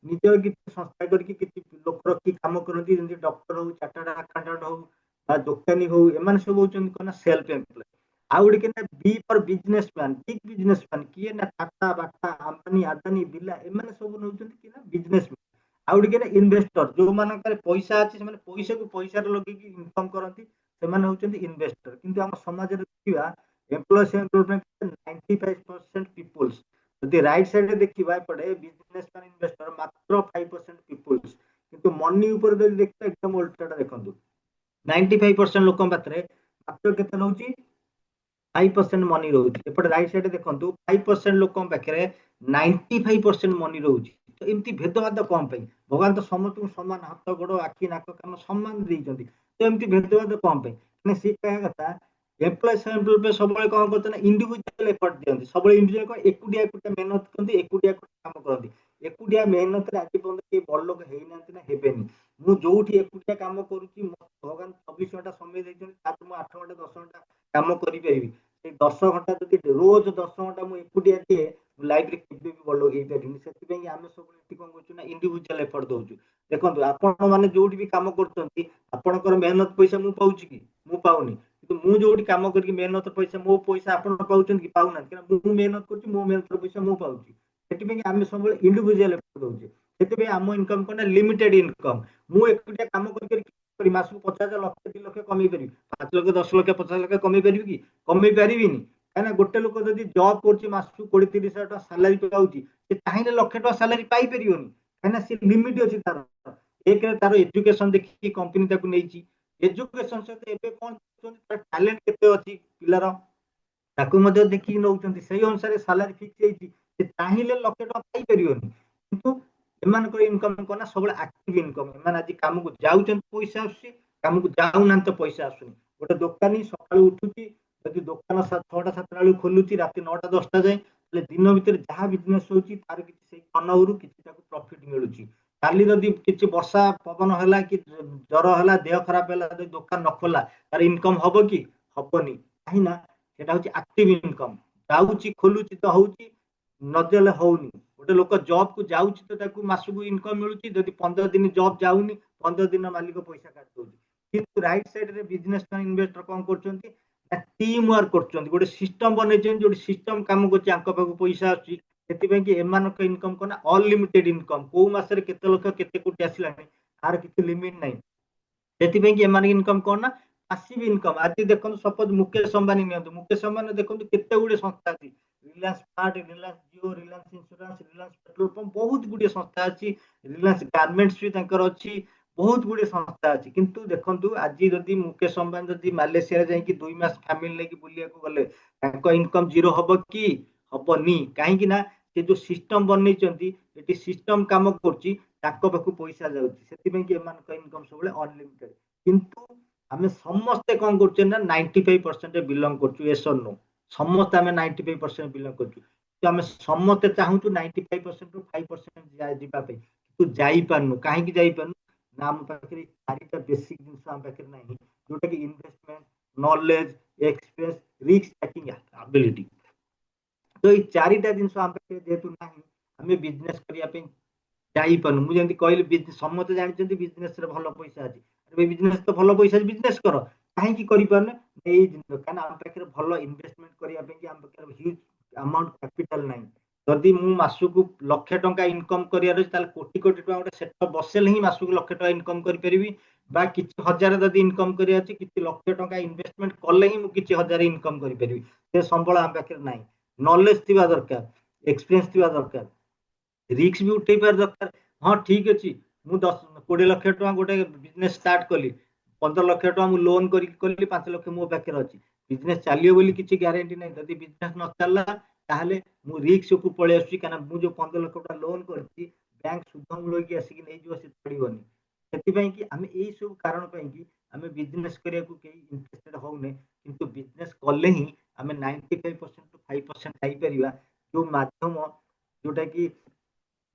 निजर किसी संस्था करके किसी लोक रखी काम करती जमी डॉक्टर हो चार्टर्ड अकाउंटेंट हो दोकानी हो एम सब होना सेल्फ एम्प्लॉय आउ गोटे कि B for businessman big businessman किए ना टाटा बाटा अंबानी आदानी बिरला एम सब नौ कि बिजनेसमैन आउ गोटे इन्वेस्टर जो मानकर पैसा अच्छी से पैसा को पैसा लगे इनकम करती से इन्वेस्टर किंतु आम समाज देखा एम्प्लॉय एम्प्लॉयमेंट 95% पीपुल्स यदि राइट साइड देखा एपटे बिजनेसमैन इन्वेस्टर मात्र 5% पीपुल्स किंतु मनी ऊपर देखते एकदम उल्टाटा देखो 95% लोक पाखे मात्र केते रोचे 5% मनी रोचे एपटे राइट साइड देखो 5% लोक पाखे 95% मनी रोचे तो एमती भेदभाव कौन पाई भगवान तो समस्त समान हाथ गोड़ आखि नाक कान सम्मान देते तो एमती भेदभाव कौन पाई सी कह कथा एम्प्लॉय सब कौन करते इंडिविजुअल एफर्ट दिखती सब इंडिविजुअल एकुटिया एकुटिया मेहनत करते एकुटिया काम करती एकुटिया मेहनत आज पर्यटन बड़ लोक होना हेबेनि मु जो एकुटिया काम करुच्ची भगवान 24 घंटा समय देते 8 घंटा 10 घंटा काम करी 10 घंटा जब रोज 10 घंटा मुझे एकुटिया दिए लाइफ रे केबे भी बड़ लोक होई से आम सब कौन कर इंडिविजुअल एफर्ट दौचु देखो आपण मैंने जो भी कम कर मेहनत पैसा मु पाऊँ कि मु पाऊनी मु जो कम कर मेहनत पैसा मो पैसा आप पाँच कि पाऊना मु मेहनत कर मेहनत पैसा मु पाऊँ आम सब इंडिविजुअल एफर्ट दौचे से आम इनकम कौन लिमिटेड इनकम मु एकुटिया कम कर मासक 50 लक्ष 2 लक्ष कमे पारि 5 लक्ष 10 लक्ष 50 लक्ष कमे पारि कि कमे पारि कहीं गोटे लोक जब जॉब कर मासक 20-30 हजार टाइम सालारी पाऊँ चाहिए लक्ष टाइम सालारी पाइपर कहीं सी लिमिट अच्छी तार एक तार एजुकेशन देखिए कंपनी नहीं एजुकेशन सहित कौन टैलेंट केते अच्छी पिलार देखिए नौ से अनुसार सालारी फिक्स चाहिए लक्ष टाइम पाइपर किंतु एम इनकम कौन सब एक्टिव इनकम एम आज कम को जाऊँ पैसा आसम को जाऊना तो पैसा आसुनी गोटे दोकानी सका उठुची जब दुकान 6टा 7टा बेलू खोलुची रात 9टा 10टा जाए दिन भितर जहाँ बिजनेस होची तार किसी टर्नओवर किसी प्रॉफिट मिलुची काली जदि किसी वर्षा पवन है कि जर है देह खराब है दुकान न खोला तार इनकम हम कि हेनी कहीं सेटा हूँ एक्टिव इनकम जाऊँगी खोलुची तो हूँ नदेले होनी गोटे लोक जॉब को जाऊँगी तो मासक इनकम मिलूँ जब 15 दिन जॉब जाऊनी 15 दिन मालिक पैसा काट दौर कि रईट सैड बिजनेस इन्वेस्टर कौन कर टीम वर्क कर गोटे सिस्टम बन जो सिस्टम काम कर पैसा आसी इनकम कौन अनलिमिटेड इनकम कौ मसरे केते लक्ष केते कोटी आसला तार किसी लिमिट नहीं से इनकम कौन ना पासिव इनकम आज देखो सपोज मुकेश अंबानी नियंतु मुकेश अंबानी देखो केते गुड़े संस्था अच्छी Reliance smart Reliance Jio Reliance insurance Reliance petrol pump बहुत गुड़े संस्था अच्छी रिलायंस गारमेंट्स भी अच्छी बहुत गुड़े संस्था अच्छी किंतु देखो आज जदि मुकेश अंबानी जदि मालेशिया जाकि 2 मास फैमिली लेके बुलिया गले इनकम जीरो हम कि हबनी कहीं ना से जो सिस्टम बनई सिस्टम काम कर पैसा जाऊँगी इनकम सब अनलिमिटेड किंतु आम समस्ते कौन कर 95% बिलंग कर एस और नो समस्ते आम 95% बिलंग कर समस्ते चाहूँ 95% 5% जावाई तू जापारनु कहीं जापारनु ना आम पाखे चारिटा बेसिक जिन आम पाखे ना जोटा कि investment knowledge experience risk taking ability तो ये चारिटा जिन आम पाखे जेहेतु ना आम बिजनेस करने जापारनु मुझे कहली समस्त जानते बिजनेस भल पैसा अच्छी बिजनेस तो भल पैसा बिजनेस कर कहीं करना कहीं आम पाखे भल इन्वेस्टमेंट करने ह्यूज अमाउंट कैपिटल ना जदि मुसक लक्षे टंका इनकम कर कोटी कोटी टाँग गोटे सेटअप बसेले ही मसक लक्षे टका इनकम करी कि हजार जब इनकम कर लक्षे टंका इन्वेस्टमेंट कले ही मुझे हजार इनकम करी से संबल आम पाखे ना नॉलेज थी दरकार एक्सपीरियंस थी दरकार रिक्स भी उठे पार दरकार हाँ ठीक अच्छे मुझे 10-20 लाख टका गोटे बिजनेस स्टार्ट कली 15 लाख टका मुझे लोन करी 5 लाख मो पाखे अच्छी बिजनेस चलिए बोली किसी गारंटी नहीं जब बिजनेस न चलला ताहले मु रिक्स को पळे आसी काना मु जो 15 लाख टका लोन करछि बैंक सुध मूल की आसी नै जो से पड़िबनी सेति पई कि हमें एई सब कारण पई कि हमें बिजनेस करिया को के इंटरेस्टेड होउने किंतु बिजनेस करले ही हमें 95% टू 5% खाई परिबा जो माध्यम जोटा कि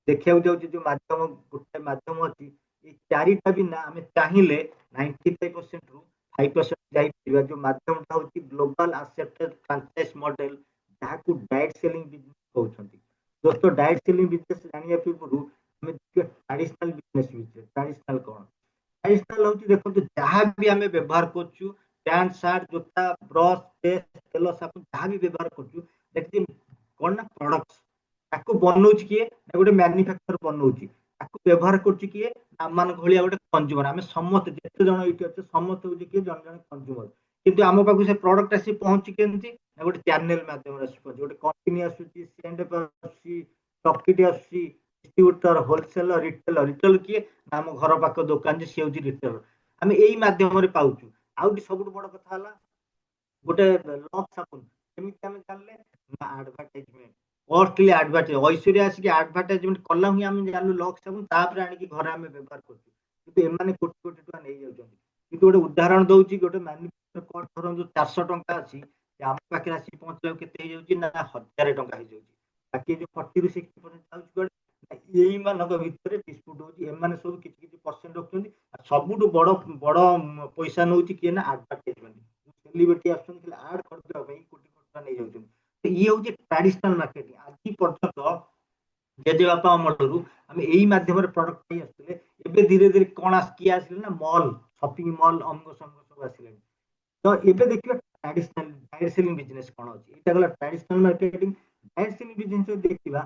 देखिया जाउछि जो माध्यम गोटे माध्यम अछि ए चारिटा बिना हमें चाहिए 95% रु 5% जाई परिबा जो माध्यम था होछि ग्लोबल एक्सेप्टेड फ्रेंचाइज मॉडल जहाँ डायरेक्ट सेलिंग बिजनेस कहते दोस्तों डायरेक्ट सेलिंग बिजनेस जानिया पूर्व हमें ट्रेडिशनल बिजनेस ट्रेडिशनल कौन ट्रेडिशनल हूँ देखो जहाँ भी आम व्यवहार करूँ पैंट सार्ट जोता ब्रश पेस्ट तेल साबुन जहाँ भी व्यवहार करूँ कौन ना प्रोडक्ट्स ताको बनाऊँ किए गोटे मैन्युफैक्चर बनाऊँ ताको व्यवहार करुच्ची किए आम मान भाया गोटे कंज्यूमर आम समस्त जिते जन ये अच्छे समस्त हूँ किए जन जन कंज्यूमर किंतु आम पाक से प्रोडक्ट आसी पहुँची केमती गोटे चैनल मध्यम गोटे कंपनी आसुच्ची डिस्ट्रीब्यूटर होलसेलर रिटेलर रिटेल किए आम घर पाख दुकान सी हूँ रिटेलर आम यही मध्यम पाऊँ आउट सब बड़ कथा गोटे लक्स साबुन केमिति आम जानले ना एडवर्टाइजमेंट कॉस्टली एडवर्टाइज ऐश्वर्या आसिक एडवर्टाइजमेंट कला ही आम जानू लक्स साबुन तापर आनिक घर आम व्यवहार कर एमाने कोटी कोटी टका नहीं जाउछन किंतु गोटे उदाहरण दउछि गोटे मैन्युफैक्चर कॉस्ट धरन जो 400 टंका अछि आम पाखे आसी पहुंचला केते हो जाउछि ना 1000 टंका हो जाउछि बाकी जो 40 ରୁ 60% जाउछि कोड एई मानक भितर डिस्प्यूट होछि एमाने सब किछि किछि परसेंट रखुछन्ति सबुटु बड़ बड़ पैसा नउछि कि ना एडवर्टाइजमेंट सेलिब्रिटी आछन कि ऐड करबा भाई कोटी कोटी नहीं जाउछन्ति ये हूँ ट्रेडिशनल मार्केटिंग आज पर्यटन जेजे बापा अमलू आम यही मध्यम प्रडक्ट पाई आसुले एबे धीरे धीरे कौन किए आसिले ना मॉल शॉपिंग मॉल अमग समग सब आसिले तो एबे देखिए ट्रेडिशनल डायरेक्ट सेलिंग बिजनेस कौन अछि एटा गला traditional marketing direct selling business देखिबा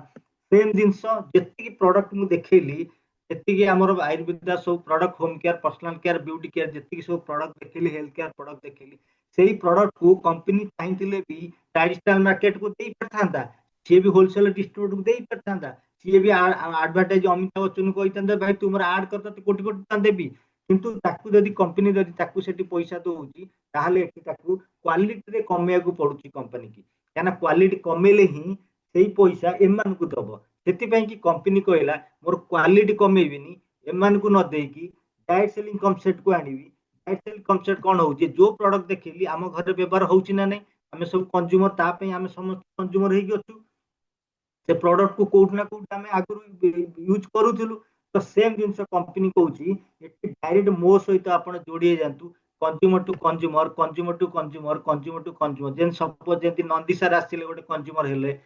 सेम जिंस जति प्रोडक्ट मु देखैली जति हमर आयुर्वेदा सब product home care personal care beauty care जति सब प्रोडक्ट देखैली हेल्थ केयर प्रोडक्ट देखैली सेही प्रोडक्ट को कंपनी चाहिए भी ट्रेडिशनल मार्केट को दे पारथांता सी भी होलसेल डिस्ट्रीब्यूटर को दे पारथांता सी भी एडवर्टाइज अमिताभ बच्चन को कहता भाई तुम आड कर कोटी कोटी टका देवी किंतु ताकू जदि कंपनी जदि ताकू सेठी पैसा दउची ताहले एठी ताकू क्वालिटी रे कमेया को पड़ुची कंपनी की काना क्वालिटी कमेले ही सेही पैसा एमान को दबो सेति पई कि कंपनी कहला मोर क्वालिटी कमेबिनी एमान को न देकी डायरेक्ट सेलिंग कॉन्सेप्ट को आनिबी डायरेक्ट सेलिंग कॉन्सेप्ट कोन होउची जो प्रोडक्ट देखिली हम घर व्यवहार होउची ना नै हमें सब कंज्यूमर ता पई हमें समस्त कंज्यूमर हेकी अछु से प्रोडक्ट को कोउठ ना कोउठ हमें आगु यूज करूथिलु तो सेम जिंस कंपनी कहूची एटी डायरेक्ट मो सहित आपण जोड़ी जानतु consumer to consumer consumer to consumer consumer to consumer जेन सपोज जेंति नंदी सर आसिले गोटे कंज्यूमर हेले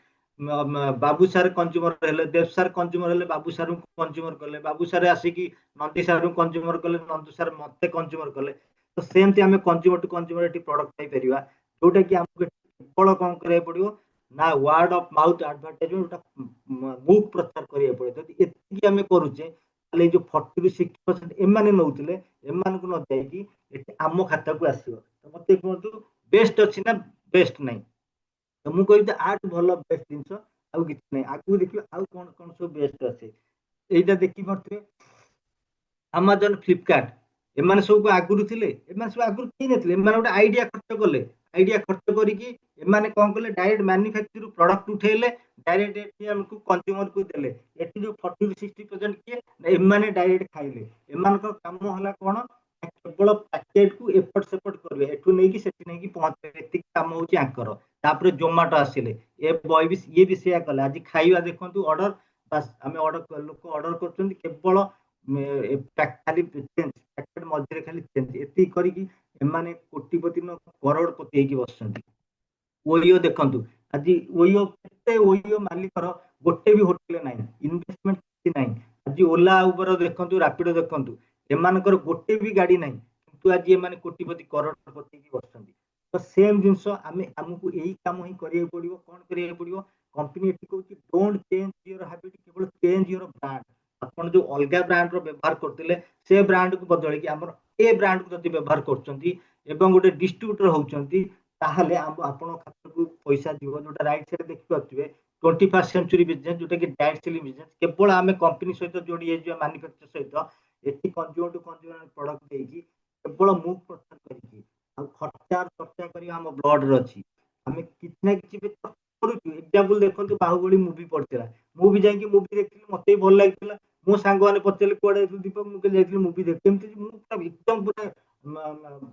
बाबू सर कंज्यूमर हेले देव सर कंज्यूमर हेले बाबू सर कंज्यूमर कले बाबू सर आसिकी नंदी सर कंज्यूमर कले नंदू सर मते कंज्यूमर कले तो सेमती आम कंज्यूमर टू कंज्यूमर प्रोडक्ट पाई परिबा जोटा कि आमको केवल कौन करिया पड़ियो ना वर्ड ऑफ माउथ एडवर्टाइजमेंट मूक प्रचार करिया पड़ियो जदि एतिकी आमे करूचे ताले जो 40 ରୁ 60% एमाने नउतिले एमान को न जाईकी एटी आम खाता को आसीबो तो मते कहतु बेस्ट अछि ना बेस्ट नाही तो मु कहि आठ भलो बेस्ट जिंस आउ किछ नाही आगु देखियो आउ कोन कोन सब बेस्ट अछि एइटा देखि परथे Amazon फ्लिपकार्ट एमाने सब आगुरु थिले एमाने सब आगुरु केहि नथिले एमाने गोटे आइडिया खर्च कले आइडिया खर्च करिकी एमाने कोन कले डायरेक्ट मैन्युफैक्चर प्रोडक्ट उठेले डायरेक्ट एटी हमकु कंज्यूमर को देले एटी जो 40 ରୁ 60% के एमाने डायरेक्ट खाइले एमान को काम होला कोन केवल पैकेट को एपट सेपट करबे एठु नै कि सेठी नै कि पहुंचे एति काम होची आंकर तापर जोमाटो आसिले ए बॉय भी ये भी सेया कले आज खाइबा देखंतु ऑर्डर बस हमें ऑर्डर लोक ऑर्डर करछन केवल खाली चेंज पैकेट मझे खाली चेंज एति करिकी एमाने कोटिपति न करोड़पति हेकी बसछन्ती ओयो देखंतु आज ओयो केते ओयो मालिकर गोटे भी होटल नाही इन्वेस्टमेंट कि नाही आज ओला उबर देखंतु रैपिडो देखंतु एमानकर गोटे भी गाड़ी नाही किंतु आज एमाने कोटिपति करोड़पति हेकी बसछन्ती तो सेम जिंस आमे हमकु एही काम ही करिया पड़ियो कोन करिया पड़ियो कंपनी एठी कहूची डोंट चेंज योर हैबिट केवल चेंज योर ब्रांड आपण जो अलगा ब्रांड रो व्यवहार करथिले से ब्रांड को बदल के हमर ए ब्रांड को जति व्यवहार करछन्ती एवं गोटे डिस्ट्रीब्यूटर होउछन्ती ताहले आपण खाता को पैसा दिबो जोटा राइट साइड देखि पाथिबे 21st सेंचुरी बिजनेस जोटा कि डायरेक्ट सेलिंग बिजनेस केवल आमे कंपनी सहित जोड़ी हे जो मैन्युफैक्चर सहित एटी कंज्यूमर टू कंज्यूमर प्रोडक्ट देकी केवल मुख प्रचार करिकी आ खर्चा चर्चा करी हम ब्लड रे अछि हमें कितना किछि भी करूछु एग्जांपल देखंतु बाहुबली मूवी पड़थिला मूवी जाई कि मूवी देखिली मते भल लागितला मो सांग माने पचले कोडे दीपक मुके जाइतली मूवी देख केमति मु पूरा एकदम पूरा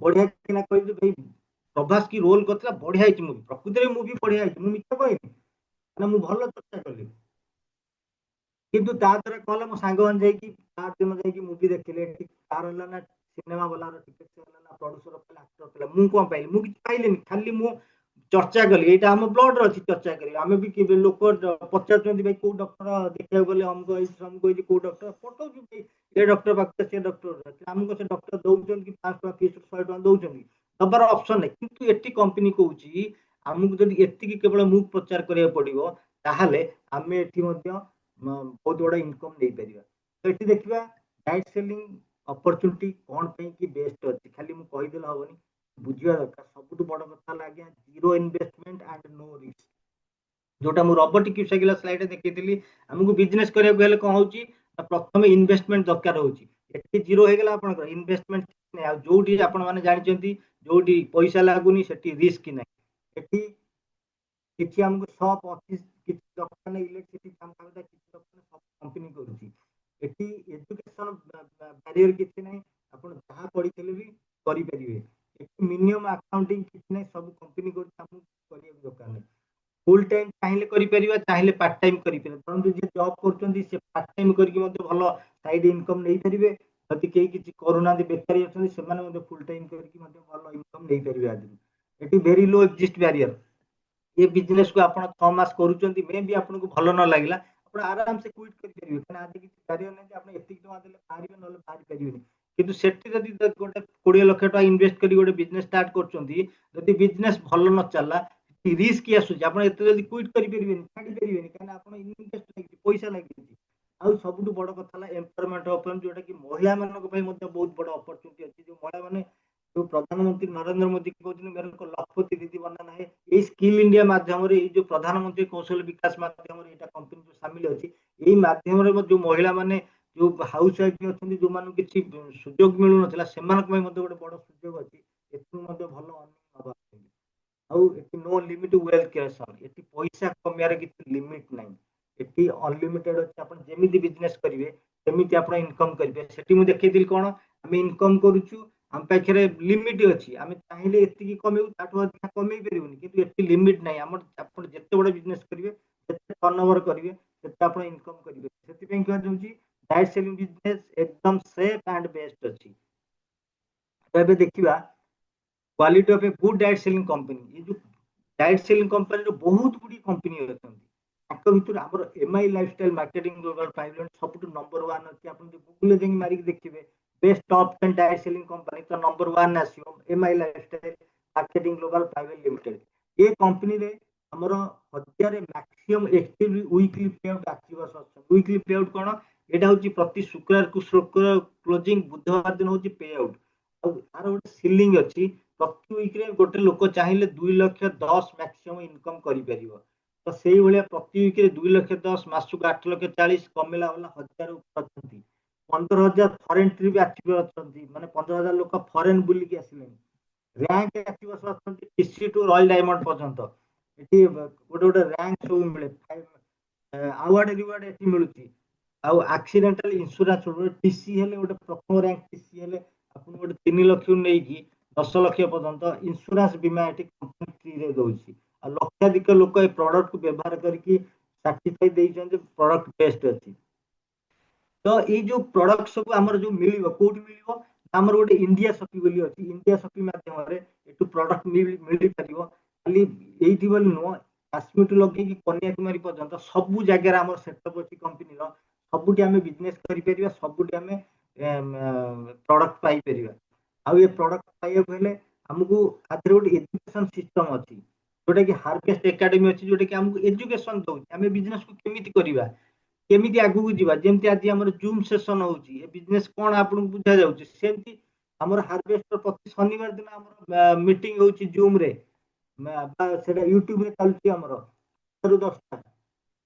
बढ़िया किना कहि भाई प्रभास की रोल करथिला बढ़िया हिची मूवी प्रकृति रे मूवी बढ़िया हिची मु मिछ कहनी ना मु भल चर्चा कली किंतु ता द्वारा कहला मो सांग मान जाई कि तार दिन जाई कि मूवी देखिले तार हला ना सिनेमा वाला रो टिकट हला ना प्रोड्यूसर पला एक्टर पला मु कोन पाइली मु किछ पाइलेनी खाली मु चर्चा कली एटा हम ब्लड रो अछि चर्चा करी हमें भी कि लोक पचारचंदी भाई को डॉक्टर देखिया गले हम कोइ को डॉक्टर फोटो भी ए डॉक्टर बाक्ते से डॉक्टर हमको से डॉक्टर दउचन कि 5 टका फीस 100 टका दउचन दबार ऑप्शन नै किंतु एटी कंपनी कहूची हमको जदि एति कि केवल मुख प्रचार करिया पड़िबो ताहाले हमें एठी मध्य बहुत बड़ा इनकम दे परिबा तो एठी देखिबा डायरेक्ट सेलिंग अपॉर्चुनिटी कोन पे कि बेस्ट अछि खाली मु कहि देला होबनी बुझिया दरकार सबुठ बड़ कथा लागे zero investment and no risk जोटा मु रोबोटिक साइकिल स्लाइड देखैतिली हमकु बिजनेस करिया गेले कोन होची प्रथम इन्वेस्टमेंट दरकार होची एठी जीरो हे गेला आपन इन्वेस्टमेंट नै आ जोटी आपन माने जानि चंती जोटी पैसा लागुनी सेठी रिस्क नै एठी किछि हमको शॉप ऑफिस किछि दरकार नै इलेक्ट्रिसिटी काम करता किछि दरकार सब कंपनी करूची एठी एजुकेशन बैरियर किछि नै आपन जहा पढिथिले भी करि परिबे एठी मिनिमम अकाउंटिंग किछि नै सब कंपनी करूची हम करिया दरकार नै फुल टाइम चाहिले करि परिबा चाहिले पार्ट टाइम करि परिबा परंतु जे जॉब करचंदी से पार्ट टाइम करके मध्ये भलो साइड इनकम नै परिबे जति केही किछि कोरोना दे बेकारी अछन से माने मध्ये फुल टाइम करके मध्ये भलो इनकम नै परिबे आदि एठी वेरी लो एक्जिस्ट बैरियर ये बिजनेस को आपण 6 मास करूचंती मे भी आपन को भलो न लागला आपण आराम से क्विट करि परिबे कना आज कि बैरियर नै जे आपण एतिक टका देले पारिबे नले पारि परिबेनी किंतु सेठी जदि गोटे 20 लाख टका इन्वेस्ट करी गोटे बिजनेस स्टार्ट करचंती जदि बिजनेस भलो न चला रिस्क आसुची आपण एते जदि क्विट करि परिबेनी छाडी परिबेनी कना आपण इन्वेस्ट लागि पैसा लागि आउ सबुठु बड़ कथा ला एम्पावरमेंट ऑप्शन जोटा कि महिला मानक पई मध्ये बहुत बड़ अपॉर्चुनिटी अछि जो महिला माने जो प्रधानमंत्री नरेंद्र मोदी कहउछन मेरे को लखपति दीदी बनाना है ये स्किल इंडिया माध्यम रे जो प्रधानमंत्री कौशल विकास माध्यम रे एटा कंपनी जो शामिल अछि एही माध्यम रे जो महिला माने जो हाउस वाइफ अछंती जो मानु किछि सुयोग मिलु नथला सेमानक पई मध्ये गोटे बड़ सुयोग अछि एतु मध्ये भलो अर्निंग हबा आउ एटी नो लिमिट वेल्थ क्रिएशन एटी पैसा कमियार किछि लिमिट नै एटी अनलिमिटेड अछि आपण जेमिति बिजनेस करिवे सेमिति आपण इनकम करिवे सेटी मु देखैतिल कोन हम इनकम करूछु हम पाखरे लिमिट अछि हम चाहिले एति की कमेउ ताठो अधिक कमेइ परिबनी किंतु एति लिमिट नै हमर आपण जत्ते बड़ बिजनेस करिवे जत्ते टर्नओवर करिवे तत्ते आपण इनकम करिवे सेति पे कहै दउची डायरेक्ट सेलिंग बिजनेस एकदम सेफ एंड बेस्ट अछि तो एबे देखिबा quality of a good direct selling company ये जो डायरेक्ट सेलिंग कंपनी रो बहुत गुडी कंपनी अछंती ताको भितर हमर एमआई लाइफस्टाइल मार्केटिंग ग्लोबल 500 सबटु नंबर 1 अछि आपण जे गूगल जे मारी देखिबे best top 10 direct selling company तो नंबर 1 आसीओ MI lifestyle marketing global private limited ये कंपनी रे हमर 1000 मैक्सिमम एक्टिव वीकली पेआउट आक्टिवर्स अछन वीकली पेआउट कोन एटा होची प्रति शुक्रवार को शुक्रवार क्लोजिंग बुधवार दिन होची पेआउट आ तार गोटे सीलिंग अछि प्रति वीक रे गोटे लोक चाहिले 2 लाख 10 मैक्सिमम इनकम करि परिबो तो सेही भलिया प्रति वीक रे 2 लाख 10 मासु 8 लाख 40 कमेला वाला 1000 ऊपर अछंती 15000 फॉरेन ट्रिप एक्टिव अछंती माने 15000 लोक फॉरेन बुली के आसिले रैंक एक्टिव अछंती टीसी टू रॉयल डायमंड पर्यंत एठी गोटे गोटे रैंक सब मिले अवार्ड रिवार्ड एठी मिलुची आउ एक्सीडेंटल इंश्योरेंस टीसी हेले गोटे प्रथम रैंक टीसी हेले आपन गोटे 3 लाख नै की 10 लाख पर्यंत इंश्योरेंस बीमा एठी कंपनी फ्री रे दोची आ लक्षाधिक लोक ए प्रोडक्ट को व्यवहार करके सर्टिफाई देइछन जे प्रोडक्ट बेस्ट अछि तो ये जो प्रोडक्ट सब हमर जो मिलिबो कोड मिलिबो हमर गोटे इंडिया शॉपी बोली अछि इंडिया शॉपी माध्यम रे एटू प्रोडक्ट मिली परिबो खाली एइठी बोली नो काश्मीर टू लगे कि कन्याकुमारी पर्यंत सब जगह हमर सेटअप अछि कंपनी रो सबुटी हमें बिजनेस करि परिबा सबुटी हमें प्रोडक्ट पाई परिबा आ ये प्रोडक्ट पाइबा पहले हमकू आधर गोटे एजुकेशन सिस्टम अछि जोटा कि हार्वेस्ट एकेडमी अछि जोटा कि हमकू एजुकेशन दउ हमें बिजनेस को केमिति करिबा केमिति आगु जीवा जेमति आज हमर जूम सेशन होउची ए बिजनेस कोन आपन बुझा जाउची सेमति हमर हार्वेस्ट प्रति शनिवार दिन हमर मीटिंग होउची जूम रे सेटा यूट्यूब रे चलची हमर 10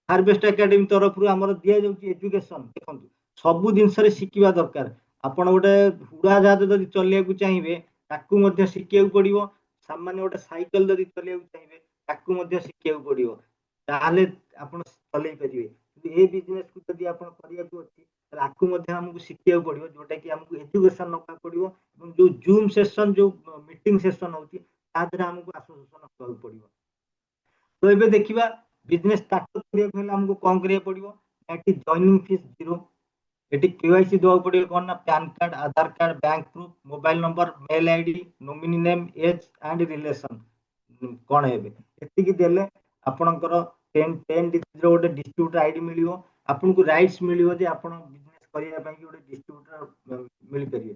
हार्वेस्ट एकेडमी तरफ रु हमर दिया जाउची एजुकेशन देखंतु सब दिन रे शिकिबा दरकार आपण गोटे उड़ा जहाज जदि चलिया को चाहिबे ताकू मध्ये शिकिया पड़िबो सामान्य गोटे साइकिल जदि चलिया को चाहिबे ताकू मध्ये शिकिया पड़िबो ताले आपण चलै परिबे ए बिजनेस को जदि आपण करिया को अछि ताकू मध्ये हमकु शिकिया पड़िबो जोटा कि हमकु एजुकेशन नका पड़िबो এবং जो जूम सेशन जो मीटिंग सेशन होउची तादरे हमकु एसोसिएशन नका पड़िबो तो एबे देखिबा बिजनेस स्टार्ट करिया पहले हमकु कोन करिया पड़िबो एटी जॉइनिंग फीस जीरो एटी केवाईसी दवा पड़िबो कोन ना PAN card Aadhaar card bank proof mobile number mail ID nominee name age and relation कोन हेबे एति कि देले आपनकर 10 डिजिट रो गोटे डिस्ट्रीब्यूटर आईडी मिलियो आपन को राइट्स मिलियो जे आपन बिजनेस करिया पई गोटे डिस्ट्रीब्यूटर मिलि परिए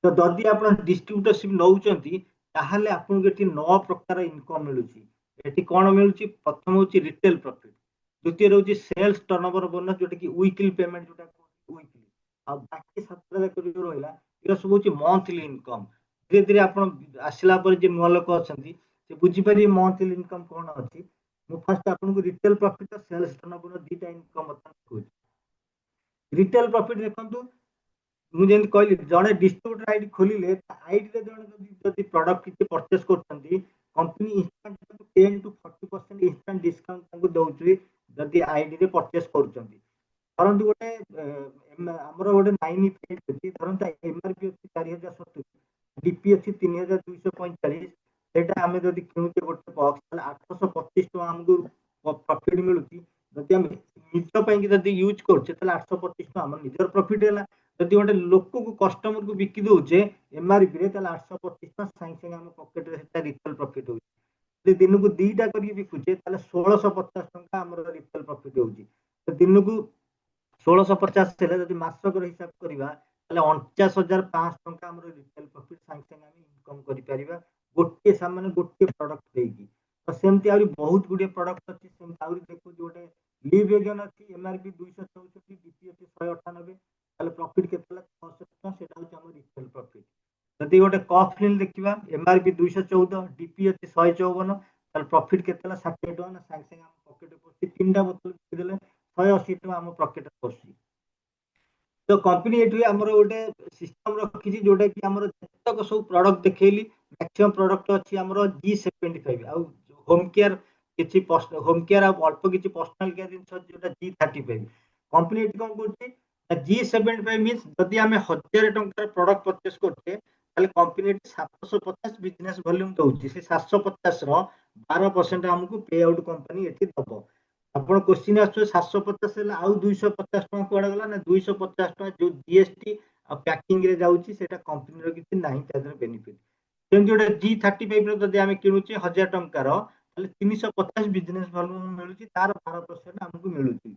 तो जदि आपन डिस्ट्रीब्यूटरशिप नउचंती ताहाले आपन के 9 प्रकार इनकम मिलुची एटी कोन मिलुची प्रथम होची रिटेल प्रॉफिट द्वितीय रहउची सेल्स टर्नओवर बोनस जोटा कि वीकली पेमेंट जोटा वीकली आ बाकी 7 करी रहला इरा सब होची मंथली इनकम धीरे धीरे आपन आसिला पर जे नुवा लोक अछंती से बुझी पारी मंथली इनकम कोन अछि मु फर्स्ट आपन को रिटेल प्रॉफिट और सेल्स टर्नओवर दीटा इनकम बता कहूची रिटेल प्रॉफिट देखंतु मु जेन कहली जणे डिस्ट्रीब्यूटर आईडी खोलिले आईडी रे जणे जदि प्रोडक्ट किछि परचेस करछंती company instant 10 to 40% instant discount तांको दउची जदि आईडी रे परचेस करछंती परंतु गोटे हमर गोटे 9 इफेक्ट अछि परंतु एमआरपी अछि 4070 डीपी अछि 3245 सेटा हमें जदि किनुते गोटे बॉक्स ताले 825 टका हमकु प्रॉफिट मिलुची जदि हम निज पई कि जदि यूज करछे ताले 825 टका हमर निजर प्रॉफिट हैला जदि गोटे लोक को कस्टमर को बिकि दउचे एमआरपी रे ताले 825 टका संग संग हम पॉकेट रे सेटा रिटेल प्रॉफिट होउची जदि दिन को दीटा करी बिकुचे ताले 1650 टका हमर रिटेल प्रॉफिट होउची दिन को 1650 हेले जदि मासक हिसाब करिबा ताले 49500 टका हमर रिटेल प्रॉफिट संग संग हम इनकम करि परिबा गोटे सामान्य गोटे प्रोडक्ट देकी तो सेमती आउरी बहुत गुडे प्रोडक्ट अछि सेमती आउरी देखो जोटे लीव वेगन अछि एमआरपी 264 डीपी अछि 198 ताले प्रॉफिट केतला 600 सेटा होची हमर रिटेल प्रॉफिट जदि गोटे कॉफ नील देखिबा एमआरपी 214 डीपी अछि 154 ताले प्रॉफिट केतला 60 टका ना संग संग हम पॉकेट पड़छि तीनटा बोतल देले 180 टका हम पॉकेट पड़छि तो कंपनी एठी हमर गोटे सिस्टम रखिछि जोटा कि हमर जतक सब प्रोडक्ट देखेली मैक्सिमम प्रोडक्ट अछि हमर G75 आ होम केयर किछि होम केयर आ अल्प किछि पर्सनल केयर दिन जोटा G35 कंपनी एठी कोन करछि G75 मींस जदि हमें 1000 टंका प्रोडक्ट परचेस करछे ताले कंपनी 750 बिजनेस वॉल्यूम दउछि से 750 रो 12% हमकु पे आउट कंपनी एठी दबो आपण क्वेश्चन आछो 750 हेला आउ 250 टका कोडा गला ना 250 टका जो जीएसटी आ पैकिंग रे जाउची सेटा कंपनी रो किछि नाही तादर बेनिफिट सेम जोटा G35 रो जदि हमें किनुची 1000 टंका रो ताले 350 बिजनेस वॉल्यूम मिलुची तार 12% हमकु मिलुची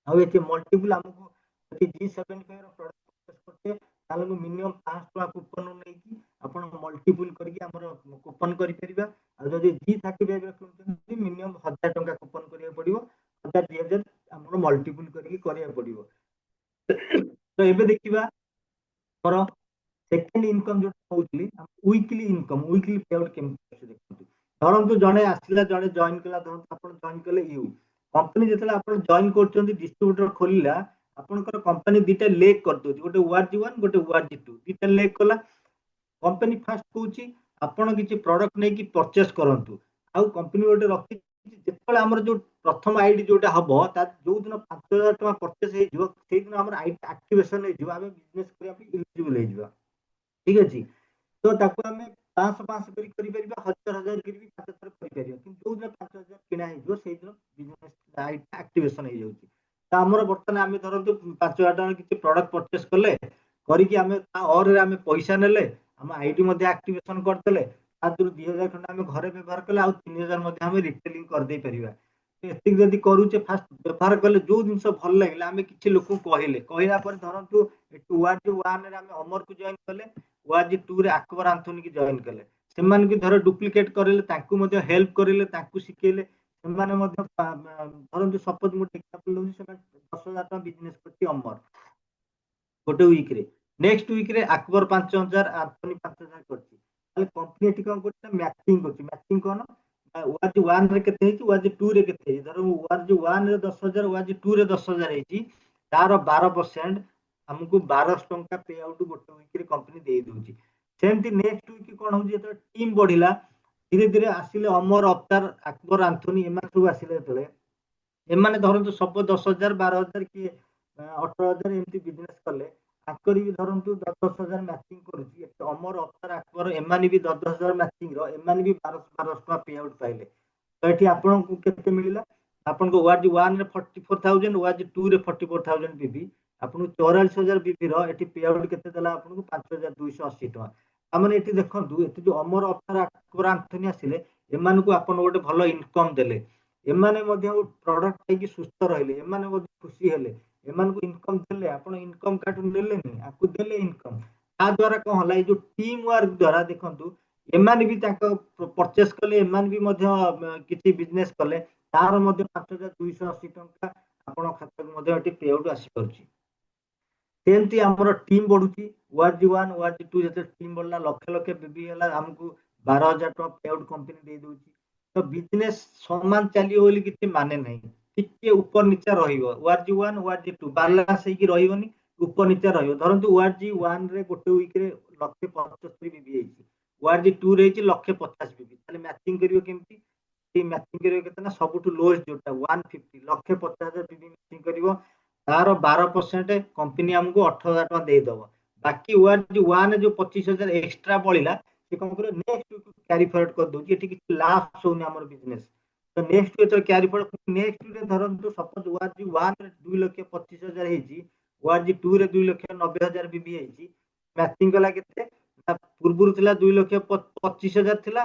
आउ एठी मल्टीपल हमकु जदि G75 रो प्रोडक्ट परचेस करते ताले मिनिमम 5 टका कूपन नै कि आपण आपण मल्टीपल करके हमर कूपन करि परिबा आ जदि जी 35 रखुଛନ୍ତି मिनिमम 1000 टंका कूपन करिया पड़िबो 1000 2000 हमर मल्टीपल करके करिया पड़िबो तो एबे देखिबा हमर सेकेंड इनकम जो कहउतली वीकली इनकम वीकली पेआउट केमति अछि देखंतु धरंतु जणे आसिला जणे जॉइन कला धरंतु आपण जॉइन कले यू कंपनी जेतला आपण जॉइन करचंदी डिस्ट्रीब्यूटर खोलिला आपनकर कंपनी दिटा लेग कर दोती गोटे ORG1 गोटे ORG2 दिटा लेग कला कंपनी फास्ट कहूची आपण किछि प्रोडक्ट नै कि परचेस करंतु आउ कंपनी गोटे रखि जेतला हमर जो प्रथम आईडी जोटा हबो ता जो दिन 5000 टका परचेस हे जिवो सेहि दिन हमर आईडी एक्टिवेशन हे जिवो आमे बिजनेस करिया पे एलिजिबल हे जिवो ठीक अछि तो ताको आमे 500 करी परिबा 1000 करी भी खाते थर करी परिबा किंतु जो दिन 5000 किना हे जिवो सेहि दिन बिजनेस आईडी एक्टिवेशन हे जाउची ता हमर बर्तन आमे धरंतु 5000 टका किछि प्रोडक्ट परचेस करले करिकि आमे ता और रे आमे पैसा नेले हम आईडी मध्ये एक्टिवेशन करतले आदुर 2000 खंडा आमे घरे व्यवहार कले आ 3000 मध्ये आमे रिटेलिंग कर दे परिबा एतिक जदि करूचे फास्ट व्यवहार कले जो जिंस भल लागले आमे किछि लोक कहले कहला पर धरंतु ORG 1 रे आमे अमर को जॉइन कले ORG 2 रे अकबर आंथोनी की जॉइन कले सेमान की धर डुप्लीकेट करेले तांकू मध्ये हेल्प करेले तांकू सिकेले सेमाने मध्ये धरंतु सपोज मु एग्जांपल लउची सेमान 10000 टका बिजनेस करती अमर गोटे वीक रे नेक्स्ट वीक रे अकबर 5000 आंथोनी 5000 करती ताले कंपनी एटी कोन करते मैचिंग कोन ORG 1 रे केते हेची ORG 2 रे केते हेची धर ORG 1 रे 10000 ORG 2 रे 10000 हेची तार 12% हमको 1200 टंका पे आउट गोटे वीक रे कंपनी दे दोची सेमती नेक्स्ट वीक कोन होची तो टीम बढ़िला धीरे धीरे आसिले अमर अवतार अकबर आंथोनी एमान सब आसिले तळे एमाने धरंतु सब 10000 12000 कि 18000 एमती बिजनेस कले आकरी भी धरंतु 10000 मैचिंग करूची अमर अवतार अकबर एमाने भी 10000 मैचिंग रो एमाने भी 1200 टका पे आउट पाइले तो एठी आपन को केते मिलिला आपन को ORG 1 रे 44000 ORG 2 रे 44000 पीवी आपन 44000 पीवी रो एठी पे आउट केते देला आपन को 5280 टका हमने एठी देखंतु एठी जो अमर अवतार अकबर आंथोनी आसिले एमान को आपन गोटे भलो इनकम देले एमाने मध्ये प्रोडक्ट पाइकी सुस्थ रहले एमाने मध्ये खुशी हेले एमान को इनकम देले आपण इनकम काटू नेलेनी आकु देले इनकम आ द्वारा कोन हला ए जो टीम वर्क द्वारा देखंतु एमान भी ताको परचेस कले एमान भी मध्ये किछि बिजनेस कले तार मध्ये 5280 टंका आपण खाता मध्ये एटी पे आउट आसी परची सेमती हमर टीम बढ़ुची ORG 1 ORG 2 जते टीम बढ़ला लक्ष लक्ष बीबी हला हमकु 12000 टका पे आउट कंपनी दे दोची तो बिजनेस समान चलियो बोली किछि माने नै टिके ऊपर नीचा रहिबो ORG 1 ORG 2 बैलेंस हे कि रहिबोनी ऊपर नीचा रहिबो धरंतु ORG 1 रे गोटे वीक रे 175 बीबी हेची ORG 2 रे हेची 150 बीबी ताले मैचिंग करियो केमती ती मैचिंग करियो केतना सबटु लोएस्ट जोटा 150 150,000 बीबी मैचिंग करियो तार 12% कंपनी हमको 18000 टका दे दबो बाकी ORG 1 जो 25000 एक्स्ट्रा बळिला से कम करे नेक्स्ट वीक कैरी फॉरवर्ड कर दोची एठी कि लास्ट होनी हमर बिजनेस तो next week carry forward next week धरंतु सपोज ORG 1 रे 2,25,000 हेची ORG 2 रे 2,90,000 बीबी हेची मैचिंग कला केते पूर्वरु थिला 2,25,000 थिला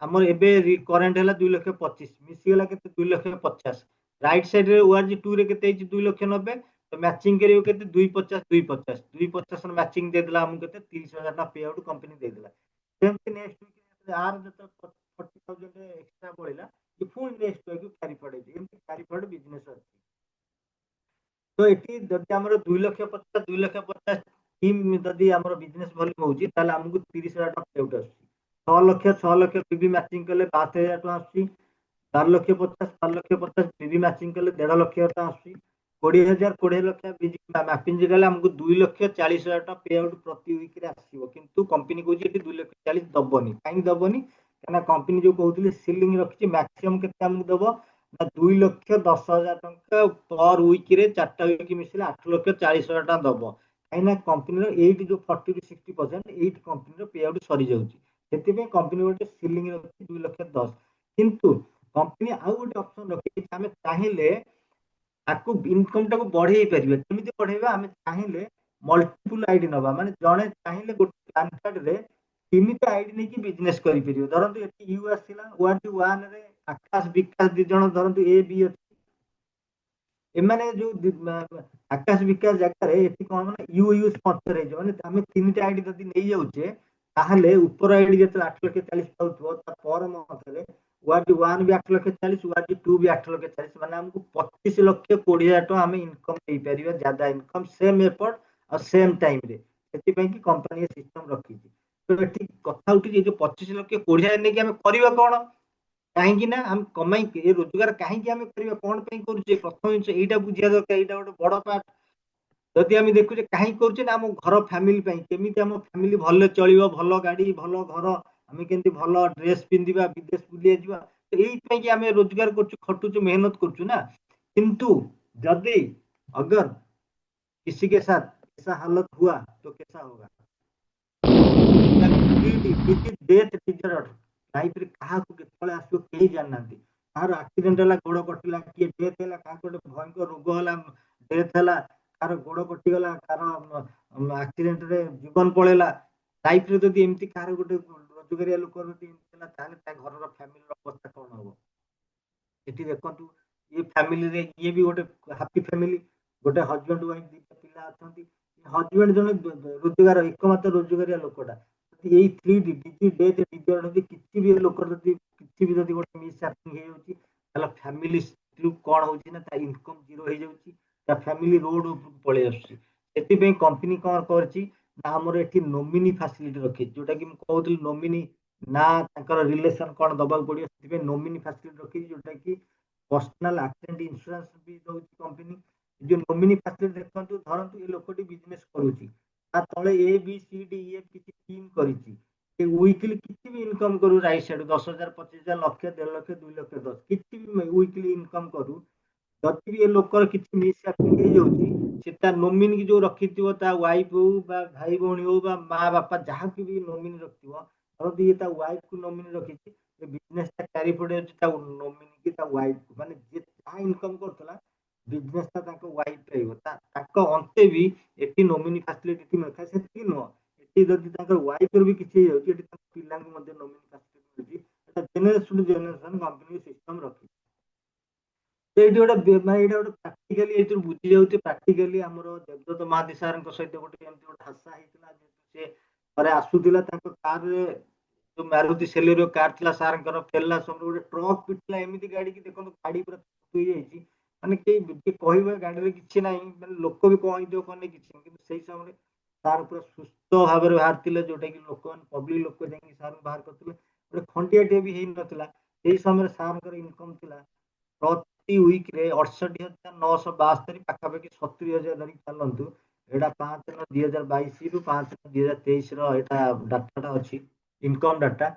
हमर एबे करंट हैला 2,25,000 मिसी गला केते 2,50,000 राइट साइड रे ORG 2 रे केते हेची 2,90,000 तो मैचिंग करियो केते 250 मैचिंग दे देला हम केते 30,000 टका पे आउट कंपनी दे देला सेमती next week are Jat 40,000 extra बळिला कि full next week carry forward एमती कैरी फॉरवर्ड बिजनेस अछि तो एठी जदि हमर 2,50,000 टीम जदि हमर बिजनेस वॉल्यूम होउची ताले हमकु 30,000 टका पे आउट आसी 6 लक्ष बीबी मैचिंग कले 62,000 टका आसी 4,50,000 बीबी मैचिंग कले 1.5 लाख टका आसी 20,000 20 लाख बीबी मैचिंग कले हमकु 2,40,000 टका पे आउट प्रति वीक रे आसीबो किंतु कंपनी कहूची एठी 2,40,000 दबोनी काई दबोनी कना कंपनी जो कहउतली सीलिंग रखची मैक्सिमम केते हमकु दबो 2,10,000 टका पर वीक रे 4टा वीक मिसिले 8,40,000 टका दबो काईना कंपनी रो 8 जो 40 टू 60% 8 कंपनी रो पे आउट सरी जाउची सेति पे कंपनी गोटे सीलिंग रखची 2,10,000 किंतु कंपनी आउ गोटे ऑप्शन रखी हमें चाहिले ताकू इनकम टाको बढ़ाई परिबे केमिति बढ़ाइबा हमें चाहिले मल्टीपल आईडी नबा माने जणे चाहिले गोटे पैन कार्ड रे तीनटा आईडी नै कि बिजनेस करि परिबो धरंतु एटी यू आसिला ORG 1 रे आकाश विकास दि जण धरंतु ए बी एमाने जो आकाश विकास जगह रे एटी कोन माने यू स्पॉन्सर हे जो माने हमें तीनटा आईडी जदी नै जाउचे ताहले ऊपर आईडी जब 8,40,000 पाउथबो ता पर मंथरे वार्ड 1 भी 8,40,000 वार्ड 2 भी 8,40,000 माने हमको 25,20,000 टका हम इनकम दे परिबा ज्यादा इनकम सेम एफर्ट और सेम टाइम रे सेति पई कि कंपनी सिस्टम रखी तो एठी कथा उठी जे 25,20,000 ने कि हम करबा कोन कहीं ना हम कमाई ए रोजगार कहीं आम करबा कोन पई करूचे प्रथम जिंस एटा बुझिया दरकार एटा गोटे बड़ पार्ट जदि आम देखुचे कहीं करुचे ना आम घर फैमिली केमी आम फैमिली भले चलो भल गाड़ी भल घर आम के भल ड्रेस पिंधा विदेश बुलिया जावा तो यही आम रोजगार कर खटुचु मेहनत करुचु ना किंतु जदि अगर किसी के साथ ऐसा हालत हुआ तो कैसा होगा डेथ लाइफ रे कहा को केतले आसो केही जानना तार एक्सीडेंट हला गोड़ कटिला किए डेथ हला का गोटे भयंकर रोग हला डेथ हला कार गोड़ कटिगला कार एक्सीडेंट रे जीवन पळेला लाइफ रे जदि एमती कार गोटे रोजगारिया लोक जदि एमती हला ताले ता घर रो फैमिली रो अवस्था कोन होबो एठी देखंतु ये फैमिली रे ये भी गोटे हैप्पी फैमिली गोटे हस्बैंड वाइफ दिटा पिला अछंती हस्बैंड जने रोजगार एकमात्र रोजगारिया लोकटा यही 3 डिजीज डेथ डिजर जदि किछि भी लोक जदि किछि भी जदि गोटे मिस हैपनिंग हे होची ताला फैमिली थ्रू कोन होची ना ता इनकम जीरो हे जाउची ता फैमिली रोड पळे आछी सेति पे कंपनी कोन करची ना हमर एठी नॉमिनी फैसिलिटी रखी जोटा कि म कहउतली नॉमिनी ना ताकर रिलेशन कोन दबाव पड़ियो सेति पे नॉमिनी फैसिलिटी रखी जोटा कि पर्सनल एक्सीडेंट इंश्योरेंस भी दउची कंपनी जो नॉमिनी फैसिलिटी देखंतु धरंतु ए लोकटी बिजनेस करूची ता तळे A B C D E F किछि टीम करिची ए वीकली किछि भी इनकम करू राइट साइड 10,000 25,000 लाख 1.5 लाख 2 लाख 10 किछि भी वीकली इनकम करू जति भी ए लोकर किछि मिस हैपनिंग हे जाउची सेटा नॉमिनी की जो रखिथिबो ता वाइफ हो बा भाई भौणी हो बा मां बापा जहा की भी नॉमिनी रखिथिबो और ये ता वाइफ को नॉमिनी रखिथि ए बिजनेस ता कैरी फॉरवर्ड ता नॉमिनी की ता वाइफ माने जे ता इनकम करतला बिजनेस ता ताको वाइफ रहइबो ता ताको अंते भी एटी नॉमिनी फैसिलिटी थी नथा सेति न एटी जदि ताको वाइफ रो भी किछि जाउची एटी पिल्ला के मध्ये नॉमिनी फैसिलिटी मिलुची एटा generation to generation company system रखी तो ये गोटे माने ये गोटे प्राक्टिकली ये बुझी जाऊे प्राक्टिकली आमर देवदत्त महादी सार सहित गोटे एमती गोटे हासा होता से थे आसूला कार जो मारुति सेलेरियो कार थी सार फेरला समय गोटे ट्रक पिटला एमती गाड़ी की देखो गाड़ी पूरा जाइए माने कह गाड़ी किसी ना मैंने लोक भी कहदे कौन कि समय सार पूरा सुस्थ भाव में बाहर जोटा कि लोक पब्लिक लोक जाकि सार बाहर करते गोटे खंडिया भी हो ना समय सार इनकम थी प्रति वीक रे 68,972 पाखापाखि 70,000 धरी चलतु एटा 5/9/2022 रु 5/9/2023 रो एटा डाटाटा अछि इनकम डाटा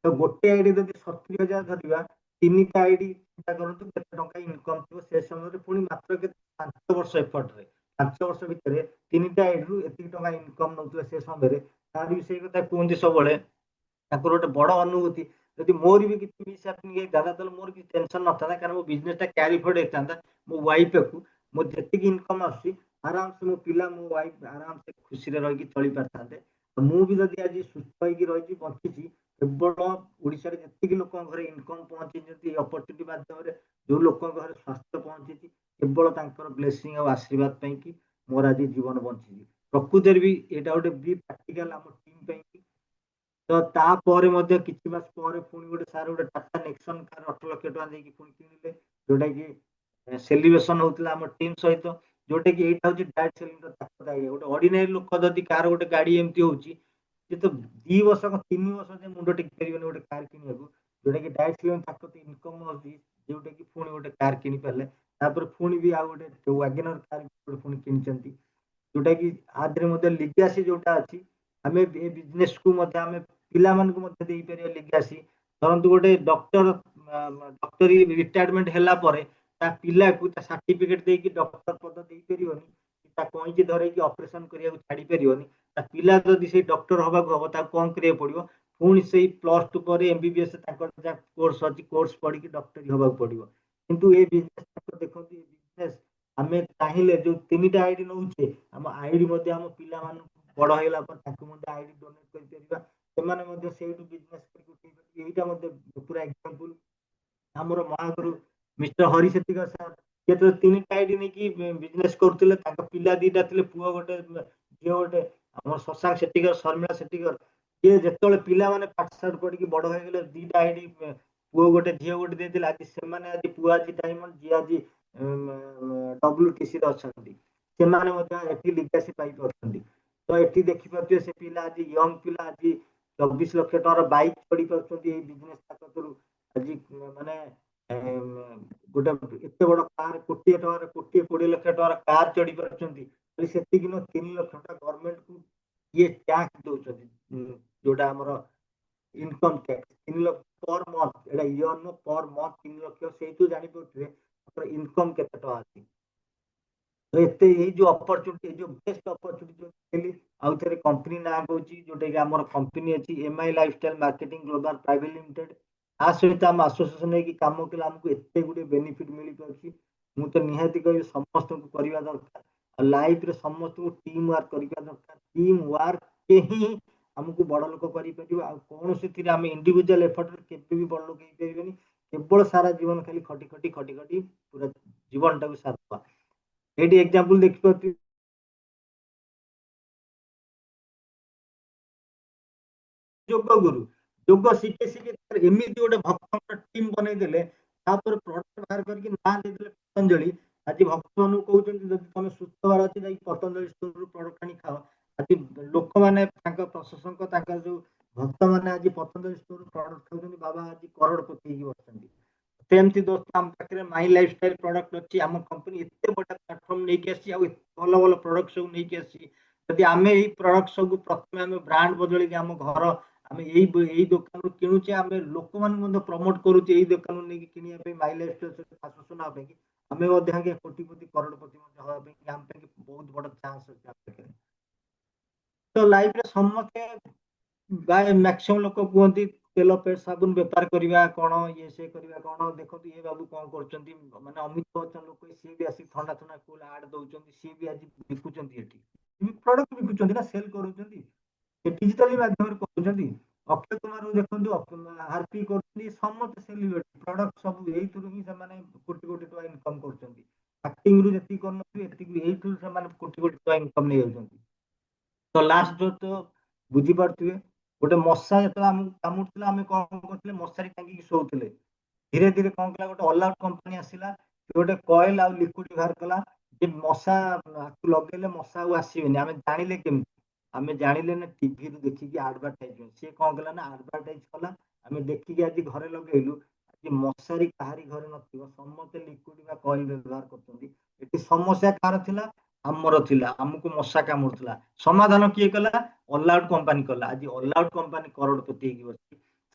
तो गोटे आईडी जदि 70,000 धरिबा तीनटा आईडी चिंता करंतु केते टंका इनकम थियो से समय रे पुनी मात्र के 5 वर्ष एफर्ट रे 5 वर्ष भितरे तीनटा आईडी रु एति टंका इनकम नउतले से समय रे तार विषय कथा कोंदी सबले ताकर गोटे बड़ अनुभूति जदि मोर भी किसी मिस हैपनिंग दादा तो मोर किसी टेंशन न था कारण मो बिजनेस टा कैरी फॉरवर्ड होता मो वाइफ को मो जति इनकम आसी आराम से मो पिला मो वाइफ आराम से खुशी रे रही चली पारथांते मु भी जदि आज सुस्थ होई रही बंची केवल ओडिसा रे जति लोक घर इनकम पहुंची जति अपॉर्चुनिटी माध्यम रे जो लोक घर स्वास्थ्य पहुंची केवल तांकर ब्लेसिंग और आशीर्वाद पई कि मोर आज जीवन बंची प्रकृति भी एटा गोटे बी प्रैक्टिकल हम टीम पई तो तापर किसी मास पर पुणी गोटे सार गोटे टाटा नेक्सन कार 8 लाख टका देकी पुणी किनिले जोटा कि सेलिब्रेशन होतला हम टीम सहित जोटा कि एटा होची डायरेक्ट सेलिंग रो ताकत आगे गोटे ऑर्डिनरी लोक जदि कार गोटे गाड़ी एमती होची जे तो 2 वर्ष 3 वर्ष जे मुंडो टेक परिबने गोटे कार किनियाको जोटा कि डायरेक्ट सेलिंग ताकत इनकम होची जोटा कि पुणी गोटे कार किनि परले तापर पुणी भी आ गोटे वैगनर कार पुणी किनिचंती जोटा कि आदरे मध्ये लिगासी जोटा अछि हमें ए बिजनेस को मध्ये हमें पिला मन को मध्ये देई परिया लिगासी परंतु गोटे डॉक्टर डॉक्टरी रिटायरमेंट हैला परे ता पिला को ता सर्टिफिकेट देकी डॉक्टर पद देई परियोनी ता कोइची धरे कि ऑपरेशन करिया को छाडी परियोनी ता पिला जदि से डॉक्टर हबा को हबो ता कोन करिया पड़ियो पुणी से +2 पर एमबीबीएस ताकर जा कोर्स अछि कोर्स पढ़ी कि डॉक्टरी हबा को पड़ियो किंतु ए बिजनेस देखो बिजनेस हमें चाहिले जो तीनटा आईडी नउछे हम आईडी मध्ये हम पिला मान बड़ हैला पर ताकु मध्ये आईडी डोनेट करि परिबा सेमाने मध्ये सेटु बिजनेस करि उठै एटा मध्ये पूरा एग्जांपल हमर महागुरु मिस्टर हरि सेतिका सर ये तो तीनटा आईडी नै कि बिजनेस करथिले ताका पिला दीटा थिले पुआ गोटे जे गोटे हमर शशांक सेतिकर शर्मिला सेतिकर ये जिते पिला माने पाठ साठ पढ़ी बड़ हो गले दीटा आईडी पुओ गोटे झील गोटे देते आज से आज पुओ आज डायमंड जी आज WTC लिगासी पाई तो ये देखिपे से पिला आज यंग पिला आज 24 लाख टकर बाइक चढ़ी पार्टी बिजनेस ताकतरू आज माने गोटे एत बड़ कार कोटी टकर कोटी 20 लाख टकर कार चढ़ी पार्टी से 3 लाख गवर्नमेंट को ये टैक्स दौरान जोटा आमर income tax 3 lakh per month एटा year no per month 3 lakh से तो जानी पड़े इनकम केते टका अछि तो एते ये जो अपॉर्चुनिटी जो बेस्ट अपॉर्चुनिटी जो मिली आउ थे कंपनी ना कहूँ जोटा कि आम कंपनी अच्छी MI lifestyle marketing global private limited आ सहित आम आसोसिएशन होगी काम कले आमको एत गुटे बेनिफिट मिल पार्टी मुझे निहाती कह समस्त को करवा दरकार लाइफ रे समस्त को टीम वर्क करवा दरकार टीम वर्क के ही आमको बड़ लोक कौन से आम इंडिविजुअल एफर्ट केवे भी बड़ लोक हो केवल सारा जीवन खाली खटी खटी खटी खटी पूरा जीवन टाक सारवा ये एग्जांपल देखिए योग गुरु योग शिखे शिखे एमती गोटे भक्त टीम बनईदे प्रोडक्ट बाहर करके ना देते पतंजलि आज भक्त मान कहते तुम सुस्थ हबार अच्छे पतंजलि स्टोर प्रोडक्ट आनी खाओ आज लोक मैंने प्रशासक जो भक्त मैंने आज पतंजलि स्टोर प्रोडक्ट खाऊँ बाबा आज करोड़पति बसती सेमती दोस्त आम पाखे माई लाइफस्टाइल प्रोडक्ट अच्छी आम कंपनी एत बड़ा प्लाटफर्म नहीं भल भल प्रोडक्ट सब नहीं आसी आम यही प्रोडक्ट सब प्रथम आम ब्रांड बदल आम घर आम यही दुकान किणुचे आम लोक मान प्रमोट करुचे यही दुकान नहीं कि माई लाइफस्टाइल आसोसिएशन आम कोटिपति करोड़पति हाँ बहुत बड़ा चांस अच्छे तो लाइफ रे समस्ते मैक्सिमम लोक कहते तेल पेट साबुन बेपार करवा कौन ये से करवा कौन देखो ये बाबू कौन कर माने अमिताभ बच्चन लोक सी भी आसी ठंडा ठंडा कूल आड दौरान सी भी आज बिकुंट प्रोडक्ट बिकुंट ना सेल कर डिजिटली माध्यम कर अक्षय कुमार देखो हार्पी कर समस्त सेलिब्रिटी प्रोडक्ट सब यही ही कोटी कोटी टका इनकम कर जी कर कोटी कोटी टका इनकम नहीं जाती तो लास्ट जो तो बुझीपे गोटे मशा जो कामुला आम कौन करते मशारी टांगिक शोले धीरे धीरे कौन कला गोटे ऑल आउट कंपनी आसला गोटे कॉइल आ लिक्विड बाहर कला जे मशा लगे मशा आसबे आम जानिले केमती आम जानिले ना टीवी देखिकी आडभर्टाइज सी कौन कला ना आडभर्टाइज कला आम देखिकी आज घरे लगेलु आज मशारी कहारी घरे नथिबो समस्ते लिक्विड कॉइल व्यवहार कर समस्या कार थिला आमर थिला आमको मशा कामुला समाधान किए कला ऑल आउट कंपनी कला आज ऑल आउट कंपनी करोड़पति बस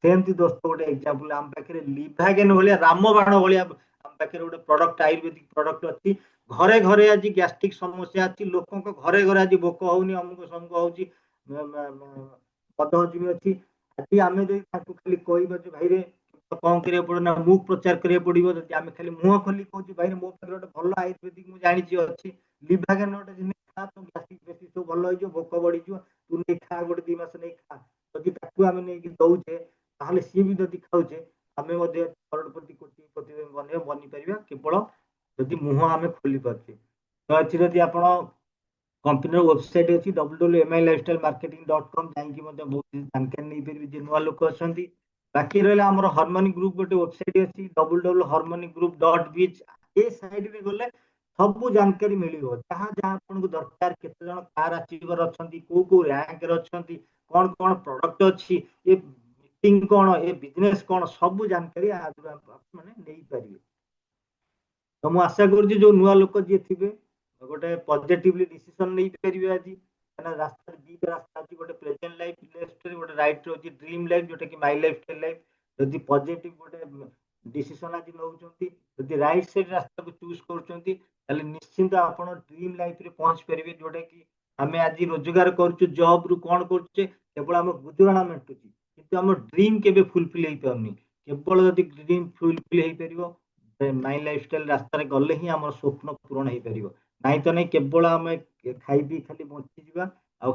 सेमती दोस्त गोटे एग्जांपल आम पाखे लिभागेन भाया रामबाण भाया आम पाखे गोटे प्रोडक्ट आयुर्वेदिक प्रोडक्ट अच्छी घरे घरे आज गैस्ट्रिक समस्या अच्छी लोक घरे घरे आज भोक होनी अमुक समुक हो बदहजमी अच्छी आज आम खाली कह भाई रे कौन करा पड़ो ना मुख प्रचार करा पड़ो आम खाली मुह खोली कह भाई मो पाखे गोटे भल आयुर्वेदिक मुझे जानी अच्छी लिभागेन गोटे जिन खा तो गैस्ट्रिक बेसी सब भल हो भोक बढ़ी तू नहीं खा गोटे 2 मास नहीं खा जदि आम नहीं दौचे ताहले सी भी जदि खाऊे आम करोड़पति कोटिपति बनी पार केवल जदि मुह आम खोली पारे तो ये जदि आप कंपनी वेबसाइट अच्छी www.milifestylemarketing.com जाकि बहुत जानकारी नहीं पारे जे नुआ लोक अच्छा बाकी रहा आम हार्मोनी ग्रुप गोटे वेबसाइट अच्छी www.harmonyGroup.biz ये साइड में गले सब जानकारी मिल जहाँ जहाँ आपको दरकार केते जन कार अचीवर अच्छा कौ रैंक अच्छा कौन कौन प्रोडक्ट अच्छी ये मीटिंग कौन ये बिजनेस कौन सब जानकारी मैंने नहीं पारे तो मुझे आशा करुँच जो नुआ लोक जी थे गोटे पॉजिटिवली डिसीजन नहीं पारे आज रास्ता दीटा रास्ता अच्छी गोटे प्रेजेंट लाइफ लेफ्ट गोटे राइट अच्छी ड्रीम लाइफ जोटा कि माई लाइफस्टाइल लाइफ जदि पॉजिटिव गोटे डिसीजन आज नौ राइट साइड रास्ता को चूज कर निश्चिंत आप ड्रीम लाइफ रे पहुंच पारे जोटा कि आम आज रोजगार करुँ जॉब रु कौन करुचे केवल आम गुजराणा मेटुची किंतु आम ड्रीम केबे फुलफिल हो पारनी केवल जदि ड्रीम फुलफिल हो पार माई लाइफस्टाइल रास्ता गले ही आम स्वप्न पूरण हो पार नाई तो नहीं केवल आम खाई पी खाली बंची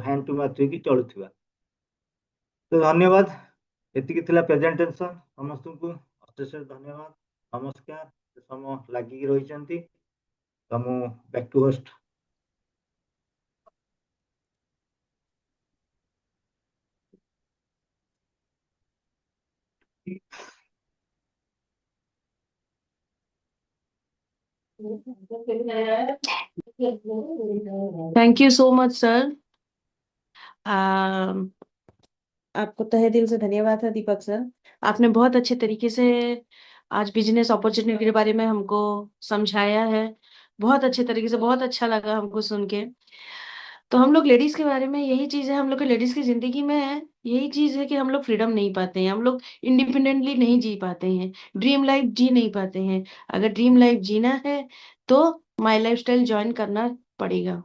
हैंड टू माउथ होगी चलुवा तो धन्यवाद एति प्रेजेंटेशन समस्त को अशेष धन्यवाद नमस्कार समय लगिक रही तो मु back to host thank you so much sir. आपको तहे दिल से धन्यवाद है दीपक सर। आपने बहुत अच्छे तरीके से आज बिजनेस अपॉर्चुनिटी के बारे में हमको समझाया है। बहुत अच्छे तरीके से, बहुत अच्छा लगा हमको सुन के। तो हम लोग लेडीज के बारे में यही चीज है, हम लोग के लेडीज की जिंदगी में है यही चीज है कि हम लोग फ्रीडम नहीं पाते हैं, हम लोग इंडिपेंडेंटली नहीं जी पाते हैं, ड्रीम लाइफ जी नहीं पाते हैं। अगर ड्रीम लाइफ जीना है तो माई लाइफ स्टाइल ज्वाइन करना पड़ेगा।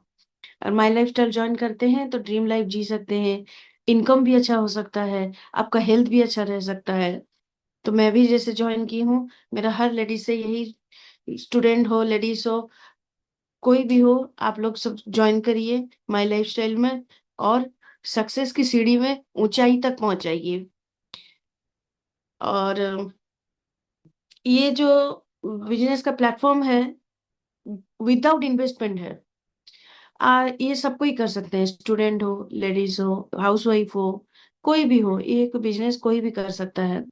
और माई लाइफ स्टाइल ज्वाइन करते हैं तो ड्रीम लाइफ जी सकते हैं, इनकम भी अच्छा हो सकता है, आपका हेल्थ भी अच्छा रह सकता है। तो मैं भी जैसे ज्वाइन की हूँ, मेरा हर लेडीज से यही, स्टूडेंट हो, लेडीज हो, कोई भी हो, आप लोग सब ज्वाइन करिए माई लाइफ स्टाइल में, और सक्सेस की सीढ़ी में ऊंचाई तक पहुंच जाइए। और ये जो बिजनेस का प्लेटफॉर्म है विदाउट इन्वेस्टमेंट है। ये सब कोई कर सकते हैं, स्टूडेंट हो, लेडीज हो, हाउस वाइफ हो, कोई भी हो, ये एक बिजनेस कोई भी कर सकता है।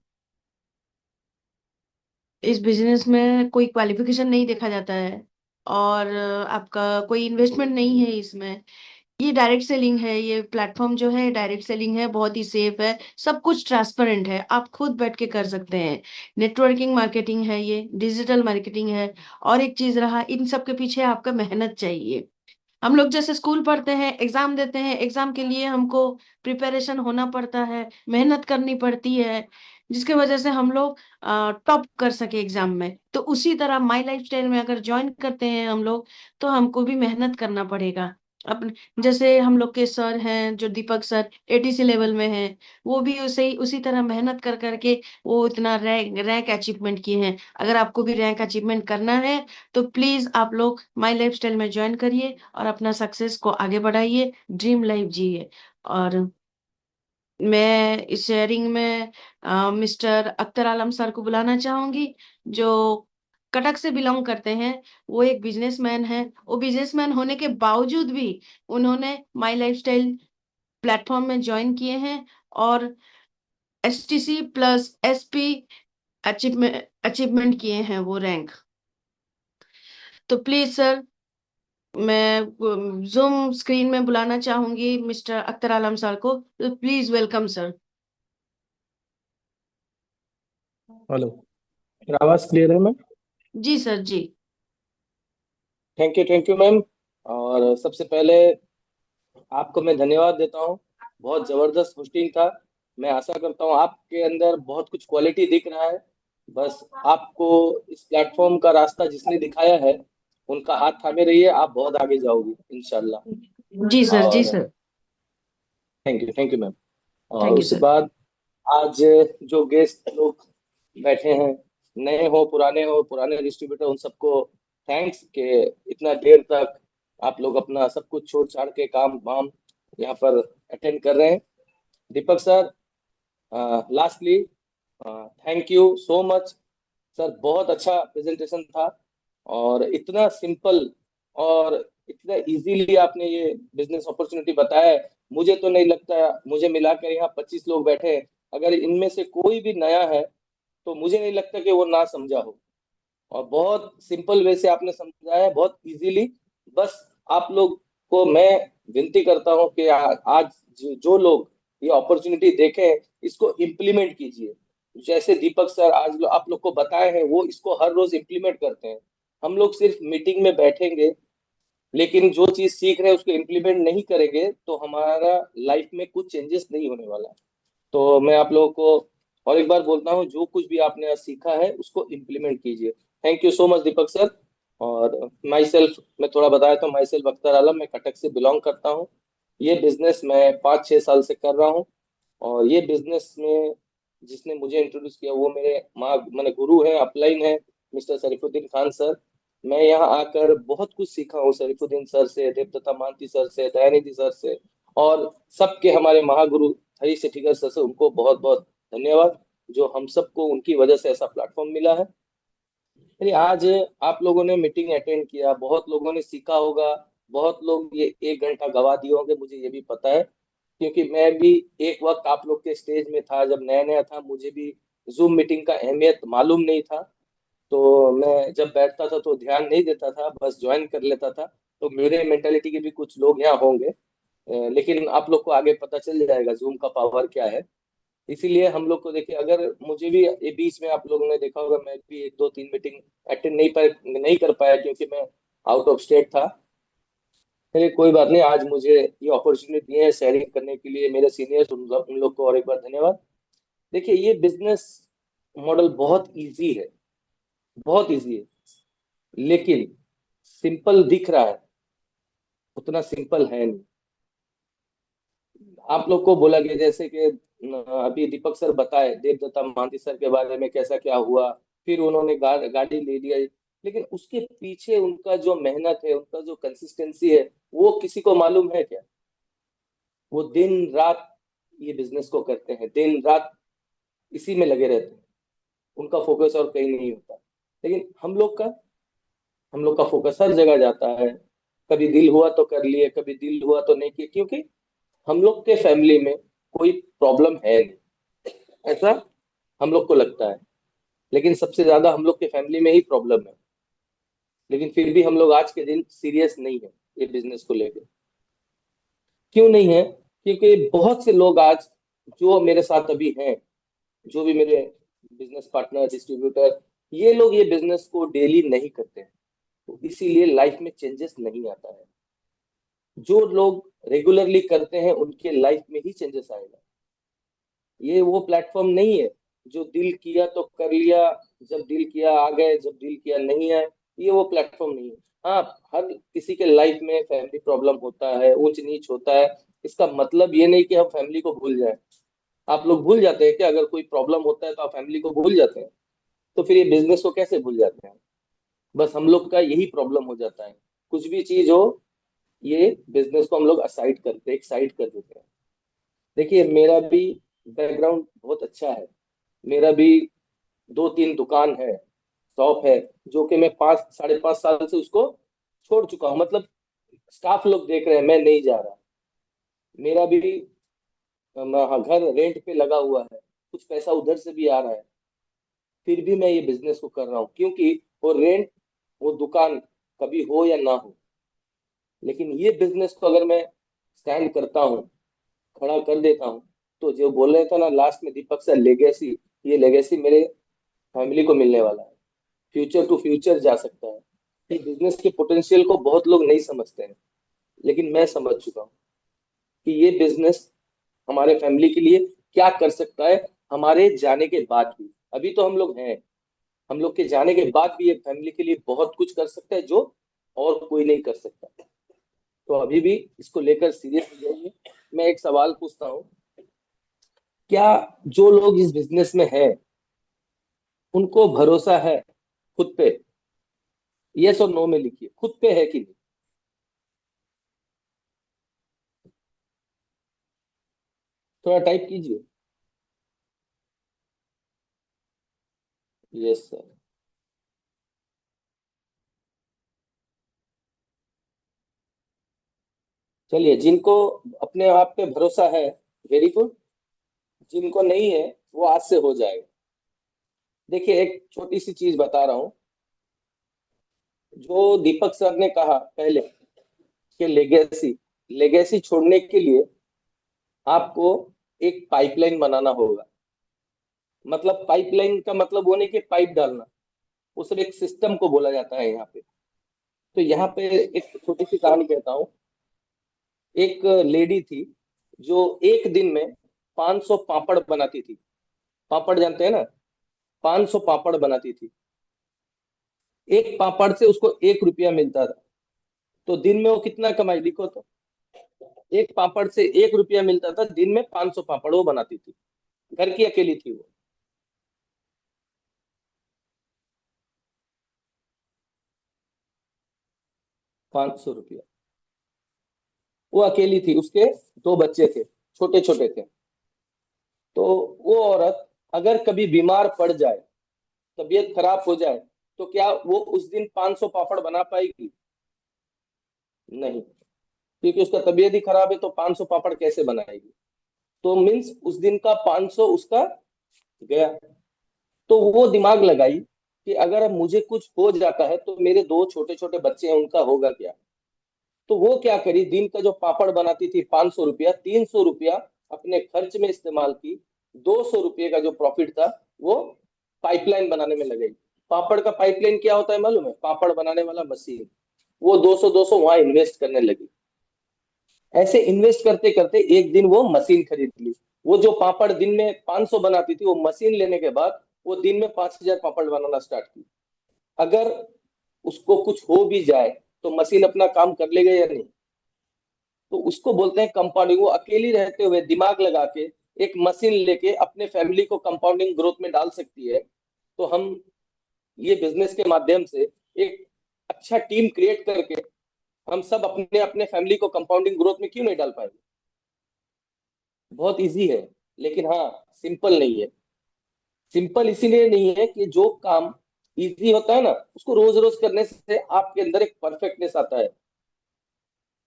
इस बिजनेस में कोई क्वालिफिकेशन नहीं देखा जाता है, और आपका कोई इन्वेस्टमेंट नहीं है इसमें। ये डायरेक्ट सेलिंग है, ये प्लेटफॉर्म जो है डायरेक्ट सेलिंग है, बहुत ही सेफ है, सब कुछ ट्रांसपेरेंट है, आप खुद बैठ के कर सकते हैं। नेटवर्किंग मार्केटिंग है, ये डिजिटल मार्केटिंग है। और एक चीज रहा, इन सब के पीछे आपका मेहनत चाहिए। हम लोग जैसे स्कूल पढ़ते हैं, एग्जाम देते हैं, एग्जाम के लिए हमको प्रिपरेशन होना पड़ता है, मेहनत करनी पड़ती है, जिसके वजह से हम लोग टॉप कर सके एग्जाम में। तो उसी तरह माई लाइफ स्टाइल में अगर ज्वाइन करते हैं हम लोग, तो हमको भी मेहनत करना पड़ेगा। अपन जैसे हम लोग के सर हैं जो दीपक सर एटीसी लेवल में हैं, वो भी उसी तरह मेहनत कर करके वो इतना रैंक रैंक अचीवमेंट किए हैं। अगर आपको भी रैंक अचीवमेंट करना है तो प्लीज आप लोग माई लाइफ स्टाइल में ज्वाइन करिए और अपना सक्सेस को आगे बढ़ाइए, ड्रीम लाइफ जिए। और मैं इस शेयरिंग में मिस्टर अख्तर आलम सर को बुलाना चाहूंगी, जो कटक से बिलोंग करते हैं। वो एक बिजनेसमैन है, वो बिजनेसमैन होने के बावजूद भी उन्होंने माई लाइफ स्टाइल प्लेटफॉर्म में ज्वाइन किए हैं, और STC plus SP achievement achievement किए हैं वो रैंक। तो प्लीज सर, मैं जूम स्क्रीन में बुलाना चाहूंगी मिस्टर अख्तर आलम सर को, तो प्लीज वेलकम सर। हेलो, मेरा आवाज क्लियर है मैम? जी सर जी। Thank you ma'am. और सबसे पहले आपको मैं धन्यवाद देता हूँ। बहुत जबरदस्त होस्टिंग था। मैं आशा करता हूँ आपके अंदर बहुत कुछ क्वालिटी दिख रहा है। बस आपको इस प्लेटफॉर्म का रास्ता जिसने दिखाया है उनका हाथ थामे रहिए, आप बहुत आगे जाओगे इंशाल्लाह। जी सर जी और सर। Thank you ma'am. और थैंक यू उसके सर। बाद आज जो गेस्ट लोग बैठे हैं, नए हो पुराने डिस्ट्रीब्यूटर, उन सबको थैंक्स कि इतना देर तक आप लोग अपना सब कुछ छोड़ छाड़ के काम वाम यहाँ पर अटेंड कर रहे हैं। Deepak sir, lastly thank you so much sir. बहुत अच्छा प्रेजेंटेशन था, और इतना सिंपल और इतना इजीली आपने ये बिजनेस अपॉर्चुनिटी बताया है। मुझे तो नहीं लगता, मुझे मिलाकर यहाँ 25 लोग बैठे हैं, अगर इनमें से कोई भी नया है तो मुझे नहीं लगता कि वो ना समझा हो। और बहुत सिंपल वे से आपने समझाया है, बहुत इजीली। बस आप लोग को मैं विनती करता हूँ कि आज जो लोग ये अपॉर्चुनिटी देखें, इसको इम्प्लीमेंट कीजिए। जैसे दीपक सर आज आप लोग को बताए हैं, वो इसको हर रोज इम्प्लीमेंट करते हैं। हम लोग सिर्फ मीटिंग में बैठेंगे, लेकिन जो चीज सीख रहे हैं उसको इम्प्लीमेंट नहीं करेंगे तो हमारा लाइफ में कुछ चेंजेस नहीं होने वाला। तो मैं आप लोगों को और एक बार बोलता हूँ, जो कुछ भी आपने आज सीखा है उसको इम्प्लीमेंट कीजिए। Thank you so much Deepak sir. और माई सेल्फ, मैं थोड़ा बताया तो माई सेल्फ अख्तर आलम, मैं कटक से बिलोंग करता हूँ। ये बिजनेस मैं 5-6 साल से कर रहा हूँ। और ये बिजनेस में जिसने मुझे इंट्रोड्यूस किया वो मेरे माँ मैंने गुरु हैं, अपलाइन है, मिस्टर शरीफुद्दीन खान सर। मैं यहाँ आकर बहुत कुछ सीखा हूँ शरीफुद्दीन सर से, देवदत्ता मानती सर से, दयानिधि सर से, और सबके हमारे महागुरु हरीश सेठीकर सर से, उनको बहुत बहुत धन्यवाद, जो हम सबको उनकी वजह से ऐसा प्लेटफॉर्म मिला है। अरे आज आप लोगों ने मीटिंग अटेंड किया, बहुत लोगों ने सीखा होगा, बहुत लोग ये 1 घंटा गवा दिए होंगे, मुझे ये भी पता है, क्योंकि मैं भी एक वक्त आप लोग के स्टेज में था, जब नया नया था मुझे भी जूम मीटिंग का अहमियत मालूम नहीं था। तो मैं जब बैठता था तो ध्यान नहीं देता था, बस ज्वाइन कर लेता था। तो मेरे मेंटालिटी के भी कुछ लोग यहाँ होंगे, लेकिन आप लोग को आगे पता चल जाएगा जूम का पावर क्या है। इसीलिए हम लोग को देखिए, अगर मुझे भी ये बीच में आप लोगों ने देखा होगा, मैं भी एक दो तीन मीटिंग अटेंड नहीं कर पाया क्योंकि मैं आउट ऑफ स्टेट था। चलिए कोई बात नहीं, आज मुझे ये अपॉर्चुनिटी दी है शेयरिंग करने के लिए, मेरे सीनियर्स उन लोग को और एक बार धन्यवाद। देखिए ये बिजनेस मॉडल बहुत इजी है, बहुत इजी है, लेकिन सिंपल दिख रहा है, उतना सिंपल है नहीं। आप लोग को बोला गया जैसे कि अभी दीपक सर बताए देवदत्ता महांती सर के बारे में कैसा क्या हुआ, फिर उन्होंने गाड़ी ले लिया, लेकिन उसके पीछे उनका जो मेहनत है, उनका जो कंसिस्टेंसी है, वो किसी को मालूम है क्या? वो दिन रात ये बिजनेस को करते हैं, दिन रात इसी में लगे रहते हैं, उनका फोकस और कहीं नहीं होता। लेकिन हम लोग का फोकस हर जगह जाता है। कभी दिल हुआ तो कर लिए, कभी दिल हुआ तो नहीं किए, क्योंकि हम लोग के फैमिली में कोई प्रॉब्लम है नहीं, ऐसा हम लोग को लगता है। लेकिन सबसे ज्यादा हम लोग के फैमिली में ही प्रॉब्लम है। लेकिन फिर भी हम लोग आज के दिन सीरियस नहीं है ये बिजनेस को लेकर। क्यों नहीं है? क्योंकि बहुत से लोग आज जो मेरे साथ अभी हैं, जो भी मेरे बिजनेस पार्टनर, डिस्ट्रीब्यूटर, ये लोग ये बिजनेस को डेली नहीं करते हैं, तो इसीलिए लाइफ में चेंजेस नहीं आता है। जो लोग रेगुलरली करते हैं उनके लाइफ में ही चेंजेस आएगा। ये वो प्लेटफॉर्म नहीं है जो दिल किया तो कर लिया, जब दिल किया आ गए, जब दिल किया नहीं आए। ये वो प्लेटफॉर्म नहीं है। हाँ, हर किसी के लाइफ में फैमिली प्रॉब्लम होता है, ऊंच नीच होता है। इसका मतलब ये नहीं कि हम फैमिली को भूल जाएं। आप लोग भूल जाते हैं कि अगर कोई प्रॉब्लम होता है तो आप फैमिली को भूल जाते हैं? तो फिर ये बिजनेस को कैसे भूल जाते हैं? बस हम लोग का यही प्रॉब्लम हो जाता है। कुछ भी चीज हो, ये बिजनेस को हम लोग असाइड करते, एक साइड कर देते हैं। देखिए मेरा भी बैकग्राउंड बहुत अच्छा है। मेरा भी दो तीन दुकान है, शॉप है, जो कि मैं 5 साढ़े 5 साल से उसको छोड़ चुका हूँ। मतलब स्टाफ लोग देख रहे हैं, मैं नहीं जा रहा। मेरा भी घर रेंट पे लगा हुआ है, कुछ पैसा उधर से भी आ रहा है, फिर भी मैं ये बिजनेस को कर रहा हूँ, क्योंकि वो रेंट, वो दुकान कभी हो या ना हो, लेकिन ये बिजनेस को अगर मैं स्टैंड करता हूँ, खड़ा कर देता हूँ, तो जो बोल रहे थे ना लास्ट में दीपक सर, लेगेसी, ये लेगेसी मेरे फैमिली को मिलने वाला है, फ्यूचर टू फ्यूचर जा सकता है। ये बिजनेस के पोटेंशियल को बहुत लोग नहीं समझते हैं, लेकिन मैं समझ चुका हूँ कि ये बिजनेस हमारे फैमिली के लिए क्या कर सकता है, हमारे जाने के बाद भी। अभी तो हम लोग हैं, हम लोग के जाने के बाद भी ये फैमिली के लिए बहुत कुछ कर सकता है जो और कोई नहीं कर सकता। तो अभी भी इसको लेकर सीरियस हो जाइए। मैं एक सवाल पूछता हूँ, क्या जो लोग इस बिजनेस में है उनको भरोसा है खुद पे? यस और नो में लिखिए, खुद पे है कि नहीं। थोड़ा टाइप कीजिए। Yes sir. चलिए, जिनको अपने आप पे भरोसा है, वेरी गुड। जिनको नहीं है वो आज से हो जाएगा। देखिए एक छोटी सी चीज बता रहा हूँ, जो दीपक सर ने कहा पहले कि लेगेसी, लेगेसी छोड़ने के लिए आपको एक पाइपलाइन बनाना होगा। मतलब पाइपलाइन का मतलब वो नहीं कि पाइप डालना, वो सब एक सिस्टम को बोला जाता है यहाँ पे। तो यहाँ पे एक छोटी सी कहानी कहता हूँ। एक लेडी थी जो एक दिन में 500 पापड़ बनाती थी। पापड़ जानते हैं ना? 500 पापड़ बनाती थी। एक पापड़ से उसको 1 रुपया मिलता था। तो दिन में वो कितना कमाई, लिखो तो। एक पापड़ से 1 रुपया मिलता था, दिन में 500 पापड़ वो बनाती थी। घर की अकेली थी वो। 500 रुपया, वो अकेली थी, उसके 2 बच्चे थे, छोटे छोटे थे। तो वो औरत अगर कभी बीमार पड़ जाए, तबीयत खराब हो जाए, तो क्या वो उस दिन 500 पापड़ बना पाएगी? नहीं, क्योंकि उसका तबीयत ही खराब है, तो 500 पापड़ कैसे बनाएगी? तो मीन्स उस दिन का 500 उसका गया। तो वो दिमाग लगाई कि अगर अब मुझे कुछ हो जाता है तो मेरे दो छोटे छोटे बच्चे हैं, उनका होगा क्या। तो वो क्या करी, दिन का जो पापड़ बनाती थी 500 रुपया, 300 रुपया अपने खर्च में इस्तेमाल की, 200 रुपये का जो प्रॉफिट था वो पाइपलाइन बनाने में लगाई। पापड़ का पाइपलाइन क्या होता है मालूम है, पापड़ बनाने वाला मशीन। वो 200 वहां इन्वेस्ट करने लगी। ऐसे इन्वेस्ट करते करते एक दिन वो मशीन खरीद ली। वो जो पापड़ दिन में 500 बनाती थी, वो मशीन लेने के बाद वो दिन में 5000 पापड़ बनाना स्टार्ट की। अगर उसको कुछ हो भी जाए तो मशीन अपना काम कर लेगा या नहीं। तो उसको बोलते हैं कंपाउंडिंग। वो अकेली रहते हुए दिमाग लगा के एक मशीन लेके अपने फैमिली को कंपाउंडिंग ग्रोथ में डाल सकती है। तो हम ये बिजनेस के माध्यम से एक अच्छा टीम क्रिएट करके हम सब अपने अपने फैमिली को कंपाउंडिंग ग्रोथ में क्यों नहीं डाल पाएंगे। बहुत इजी है, लेकिन हाँ, सिंपल नहीं है। सिंपल इसीलिए नहीं है कि जो काम इजी होता है ना, उसको रोज रोज करने से आपके अंदर एक परफेक्टनेस आता है।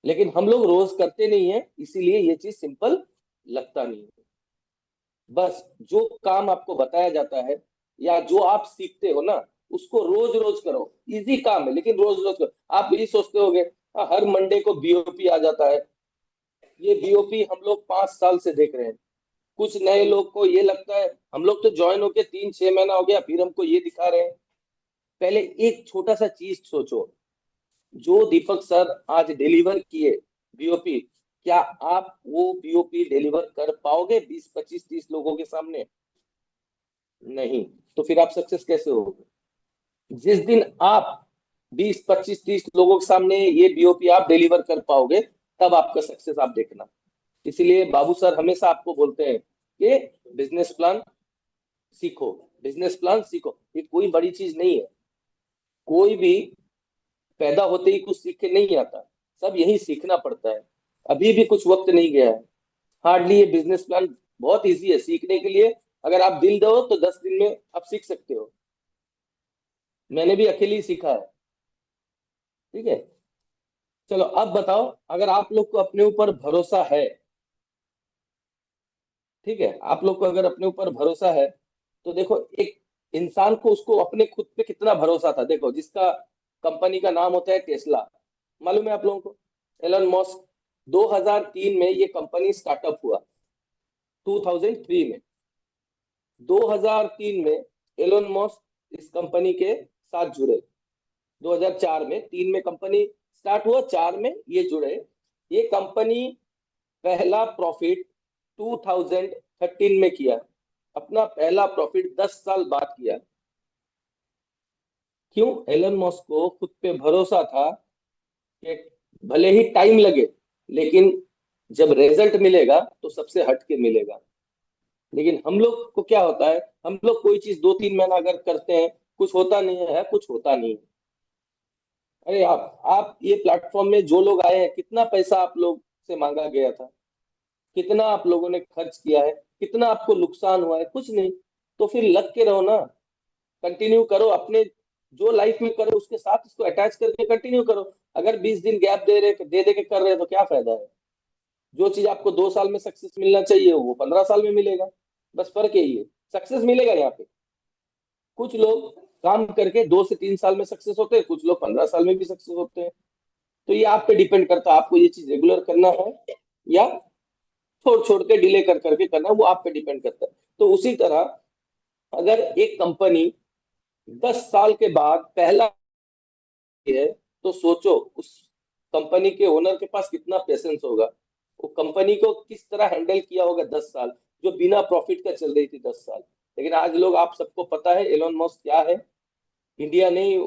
लेकिन हम लोग रोज करते नहीं है, इसीलिए ये चीज सिंपल लगता नहीं है। बस जो काम आपको बताया जाता है या जो आप सीखते हो ना, उसको रोज रोज करो। इजी काम है लेकिन रोज रोज करो। आप यही सोचते होगे हर मंडे को बीओपी आ जाता है। ये बीओपी हम लोग 5 साल से देख रहे हैं। कुछ नए लोग को ये लगता है, हम लोग तो ज्वाइन होके 3-6 महीना हो गया फिर हमको ये दिखा रहे हैं। पहले एक छोटा सा चीज सोचो, जो दीपक सर आज डिलीवर किए बीओपी, क्या आप वो बीओपी डिलीवर कर पाओगे 20-25-30 लोगों के सामने? नहीं। तो फिर आप सक्सेस कैसे होगे? जिस दिन आप 20-25-30 लोगों के सामने ये बीओपी आप डिलीवर कर पाओगे, तब आपका सक्सेस आप देखना। इसीलिए बाबू सर हमेशा आपको बोलते हैं कि बिजनेस प्लान सीखो, बिजनेस प्लान सीखो। ये कोई बड़ी चीज नहीं है। कोई भी पैदा होते ही कुछ सीख के नहीं आता, सब यही सीखना पड़ता है। अभी भी कुछ वक्त नहीं गया है। हार्डली ये बिजनेस प्लान बहुत इजी है सीखने के लिए। अगर आप दिल दो तो 10 दिन में आप सीख सकते हो। मैंने भी अकेले ही सीखा है। ठीक है। चलो अब बताओ, अगर आप लोग को अपने ऊपर भरोसा है, ठीक है, आप लोग को अगर अपने ऊपर भरोसा है, तो देखो एक इंसान को उसको अपने खुद पे कितना भरोसा था। देखो जिसका कंपनी का नाम होता है टेस्ला, मालूम है आप लोगों को, एलन मस्क। 2003 में ये कंपनी स्टार्टअप हुआ, 2003 में। 2003 में एलन मस्क इस कंपनी के साथ जुड़े। 2004 में, 3 में कंपनी स्टार्ट हुआ, 4 में ये जुड़े। ये कंपनी पहला प्रॉफिट 2013 में किया। अपना पहला प्रॉफिट 10 साल बाद किया। क्यों? एलन मस्क को खुद पे भरोसा था कि भले ही टाइम लगे, लेकिन जब रिजल्ट मिलेगा तो सबसे हट के मिलेगा। लेकिन हम लोग को क्या होता है, हम लोग कोई चीज 2-3 महीना अगर करते हैं, कुछ होता नहीं है, कुछ होता नहीं है। अरे आप ये प्लेटफॉर्म में जो लोग आए हैं, कितना पैसा आप लोग से मांगा गया था, कितना आप लोगों ने खर्च किया है, कितना आपको नुकसान हुआ है? कुछ नहीं। तो फिर लग के रहो ना, कंटिन्यू करो अपने जो लाइफ में करो उसके साथ इसको अटैच करके कंटिन्यू करो। अगर 20 दिन गैप दे के कर रहे हो तो क्या फायदा है? जो चीज आपको 2 साल में सक्सेस मिलना चाहिए वो 15 साल में मिलेगा। बस फर्क यही है, सक्सेस मिलेगा यहाँ पे। कुछ लोग काम करके 2 से 3 साल में सक्सेस होते हैं, कुछ लोग 15 साल में भी सक्सेस होते हैं। तो ये आप पे डिपेंड करता है, आपको ये चीज रेगुलर करना है या छोड़ छोड़ के डिले कर करके करना है, वो आप पे डिपेंड करता है। तो उसी तरह अगर एक कंपनी 10 साल के बाद पहला है, तो सोचो उस कंपनी के ओनर के पास कितना पेशेंस होगा। वो कंपनी को किस तरह हैंडल किया होगा 10 साल, जो बिना प्रॉफिट का चल रही थी 10 साल। लेकिन आज लोग, आप सबको पता है एलोन मस्क क्या है। इंडिया नहीं,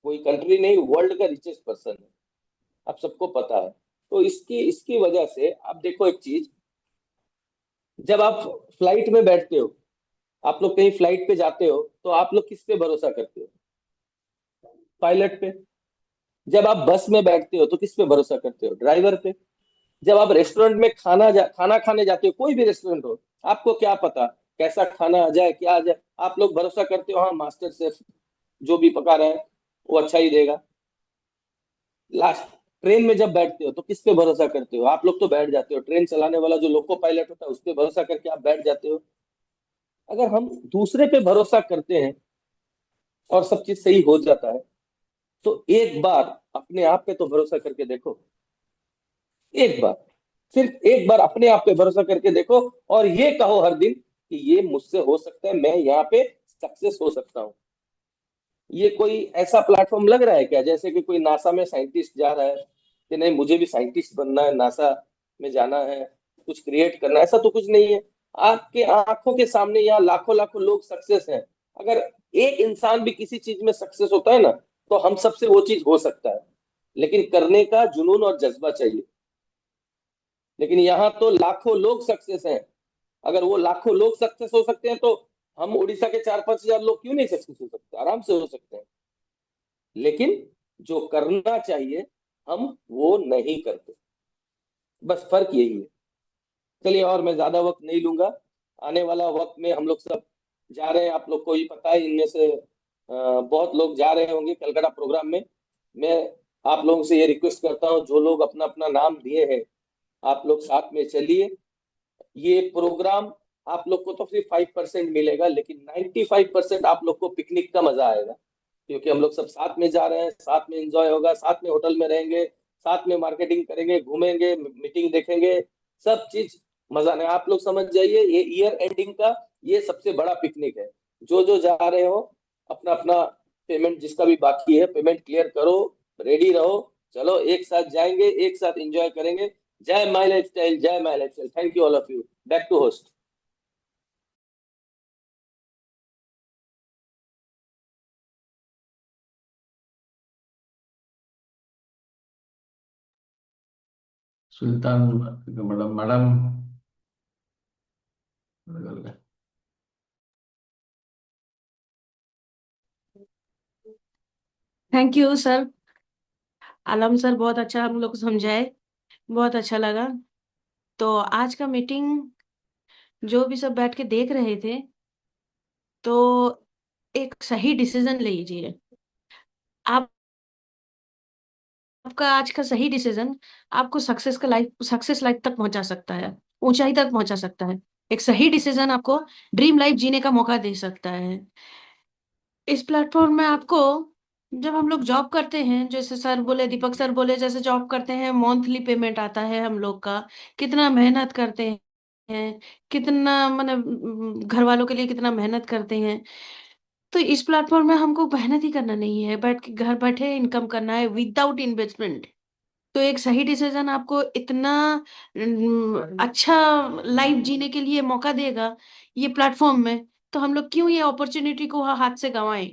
कोई कंट्री नहीं, वर्ल्ड का रिचेस्ट पर्सन है। आप सबको पता है। तो इसकी इसकी वजह से आप देखो एक चीज, जब आप फ्लाइट में बैठते हो, आप लोग कहीं फ्लाइट पे जाते हो, तो आप लोग किस पे भरोसा करते हो? पायलट पे। जब आप बस में बैठते हो तो किस पे भरोसा करते हो? ड्राइवर पे। जब आप रेस्टोरेंट में खाना खाने जाते हो, कोई भी रेस्टोरेंट हो, आपको क्या पता कैसा खाना आ जाए, क्या आ जाए? आप लोग भरोसा करते हो हाँ मास्टर शेफ जो भी पका रहा है वो अच्छा ही देगा। लास्ट, ट्रेन में जब बैठते हो तो किस पे भरोसा करते हो? आप लोग तो बैठ जाते हो, ट्रेन चलाने वाला जो लोको पायलट होता है उस पे भरोसा करके आप बैठ जाते हो। अगर हम दूसरे पे भरोसा करते हैं और सब चीज सही हो जाता है, तो एक बार अपने आप पे तो भरोसा करके देखो। एक बार, सिर्फ एक बार अपने आप पे भरोसा करके देखो, और ये कहो हर दिन कि ये मुझसे हो सकता है, मैं यहाँ पे सक्सेस हो सकता हूँ। ये कोई ऐसा प्लेटफॉर्म लग रहा है क्या जैसे कि कोई नासा में साइंटिस्ट जा रहा है कि नहीं मुझे भी साइंटिस्ट बनना है, नासा में जाना है, कुछ क्रिएट करना है? ऐसा तो कुछ नहीं है। आपके आंखों के सामने यहाँ लाखों लाखों लोग सक्सेस हैं। अगर एक इंसान भी किसी चीज में सक्सेस होता है ना, तो हम सबसे वो चीज हो सकता है, लेकिन करने का जुनून और जज्बा चाहिए। लेकिन यहाँ तो लाखों लोग सक्सेस हैं। अगर वो लाखों लोग सक्सेस हो सकते हैं, तो हम उड़ीसा के 4-5 हजार लोग क्यों नहीं सक्सेस हो सकते? आराम से हो सकते हैं। लेकिन जो करना चाहिए हम वो नहीं करते, बस फर्क यही है। चलिए, और मैं ज्यादा वक्त नहीं लूंगा। आने वाला वक्त में हम लोग सब जा रहे हैं, आप लोग को ही पता है, इनमें से बहुत लोग जा रहे होंगे कलकत्ता प्रोग्राम में। मैं आप लोगों से ये रिक्वेस्ट करता हूँ, जो लोग अपना अपना नाम दिए हैं, आप लोग साथ में चलिए। ये प्रोग्राम आप लोग को तो सिर्फ 5% मिलेगा, लेकिन 95% आप लोग को पिकनिक का मजा आएगा, क्योंकि हम लोग सब साथ में जा रहे हैं, साथ में एंजॉय होगा, साथ में होटल में रहेंगे, साथ में मार्केटिंग करेंगे, घूमेंगे, मीटिंग देखेंगे, सब चीज मजा नहीं। आप लोग समझ जाइए, ये ईयर एंडिंग का ये सबसे बड़ा पिकनिक है। जो जो जा रहे हो, अपना अपना पेमेंट जिसका भी बाकी है पेमेंट क्लियर करो, रेडी रहो, चलो एक साथ जाएंगे, एक साथ एंजॉय करेंगे। जय माई लाइफ स्टाइल, जय my lifestyle. Thank you all of you. Back to host. Sultan madam madam thank you sir. Alam sir बहुत अच्छा हम लोग को समझाए, बहुत अच्छा लगा। तो आज का मीटिंग जो भी सब बैठ के देख रहे थे, तो एक सही डिसीजन लीजिए। आप आपका आज का सही डिसीजन आपको सक्सेस लाइफ तक पहुंचा सकता है, ऊंचाई तक पहुंचा सकता है। एक सही डिसीजन आपको ड्रीम लाइफ जीने का मौका दे सकता है। इस प्लेटफॉर्म में आपको, जब हम लोग जॉब करते हैं, जैसे सर बोले, दीपक सर बोले, जैसे जॉब करते हैं मंथली पेमेंट आता है हम लोग का, कितना मेहनत करते हैं, कितना मतलब घर वालों के लिए कितना मेहनत करते हैं। तो इस प्लेटफॉर्म में हमको मेहनत ही करना नहीं है, बैठ के घर बैठे इनकम करना है विदाउट इन्वेस्टमेंट। तो एक सही डिसीजन आपको इतना अच्छा लाइफ जीने के लिए मौका देगा ये प्लेटफॉर्म में, तो हम लोग क्यों ये अपॉर्चुनिटी को हाथ से गंवाएं।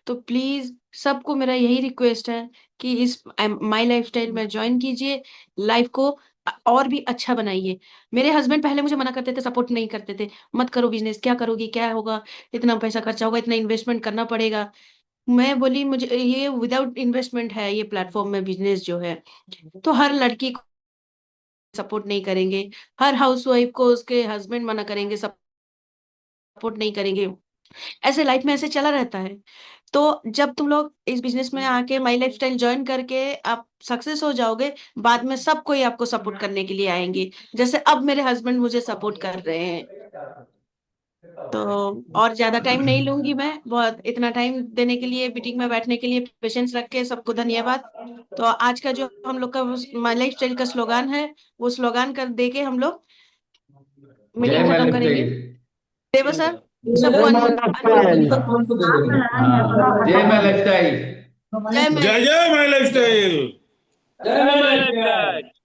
तो प्लीज सबको मेरा यही रिक्वेस्ट है कि इस माई लाइफस्टाइल में ज्वाइन कीजिए, लाइफ को और भी अच्छा बनाइए। मेरे हस्बैंड पहले मुझे मना करते थे, सपोर्ट नहीं करते थे, मत करो बिजनेस, क्या करोगी, क्या होगा, इतना पैसा खर्चा होगा, इतना इन्वेस्टमेंट करना पड़ेगा। मैं बोली मुझे ये विदाउट इन्वेस्टमेंट है ये प्लेटफॉर्म में बिजनेस जो है। तो हर लड़की को सपोर्ट नहीं करेंगे, हर हाउसवाइफ को उसके हस्बैंड मना करेंगे, सपोर्ट नहीं करेंगे, ऐसे लाइफ में ऐसे चला रहता है। तो जब तुम लोग इस बिजनेस में आके माई लाइफस्टाइल ज्वाइन करके आप सक्सेस हो जाओगे, बाद में सब कोई आपको सपोर्ट करने के लिए आएंगे, जैसे अब मेरे हस्बैंड मुझे सपोर्ट कर रहे हैं। तो और ज्यादा टाइम नहीं लूंगी मैं, बहुत इतना टाइम देने के लिए, मीटिंग में बैठने के लिए, पेशेंस रख के सबको धन्यवाद। तो आज का जो हम लोग का माई लाइफस्टाइल का स्लोगान है, वो स्लोगान कर दे के हम लोग जय मीटिंग खत्म करेंगे। मैलेक्टाइल। देव सर सबको जय मैलेक्टाइल। जय जय मैं जय माई लाइफ स्टाइल। जय माता दी।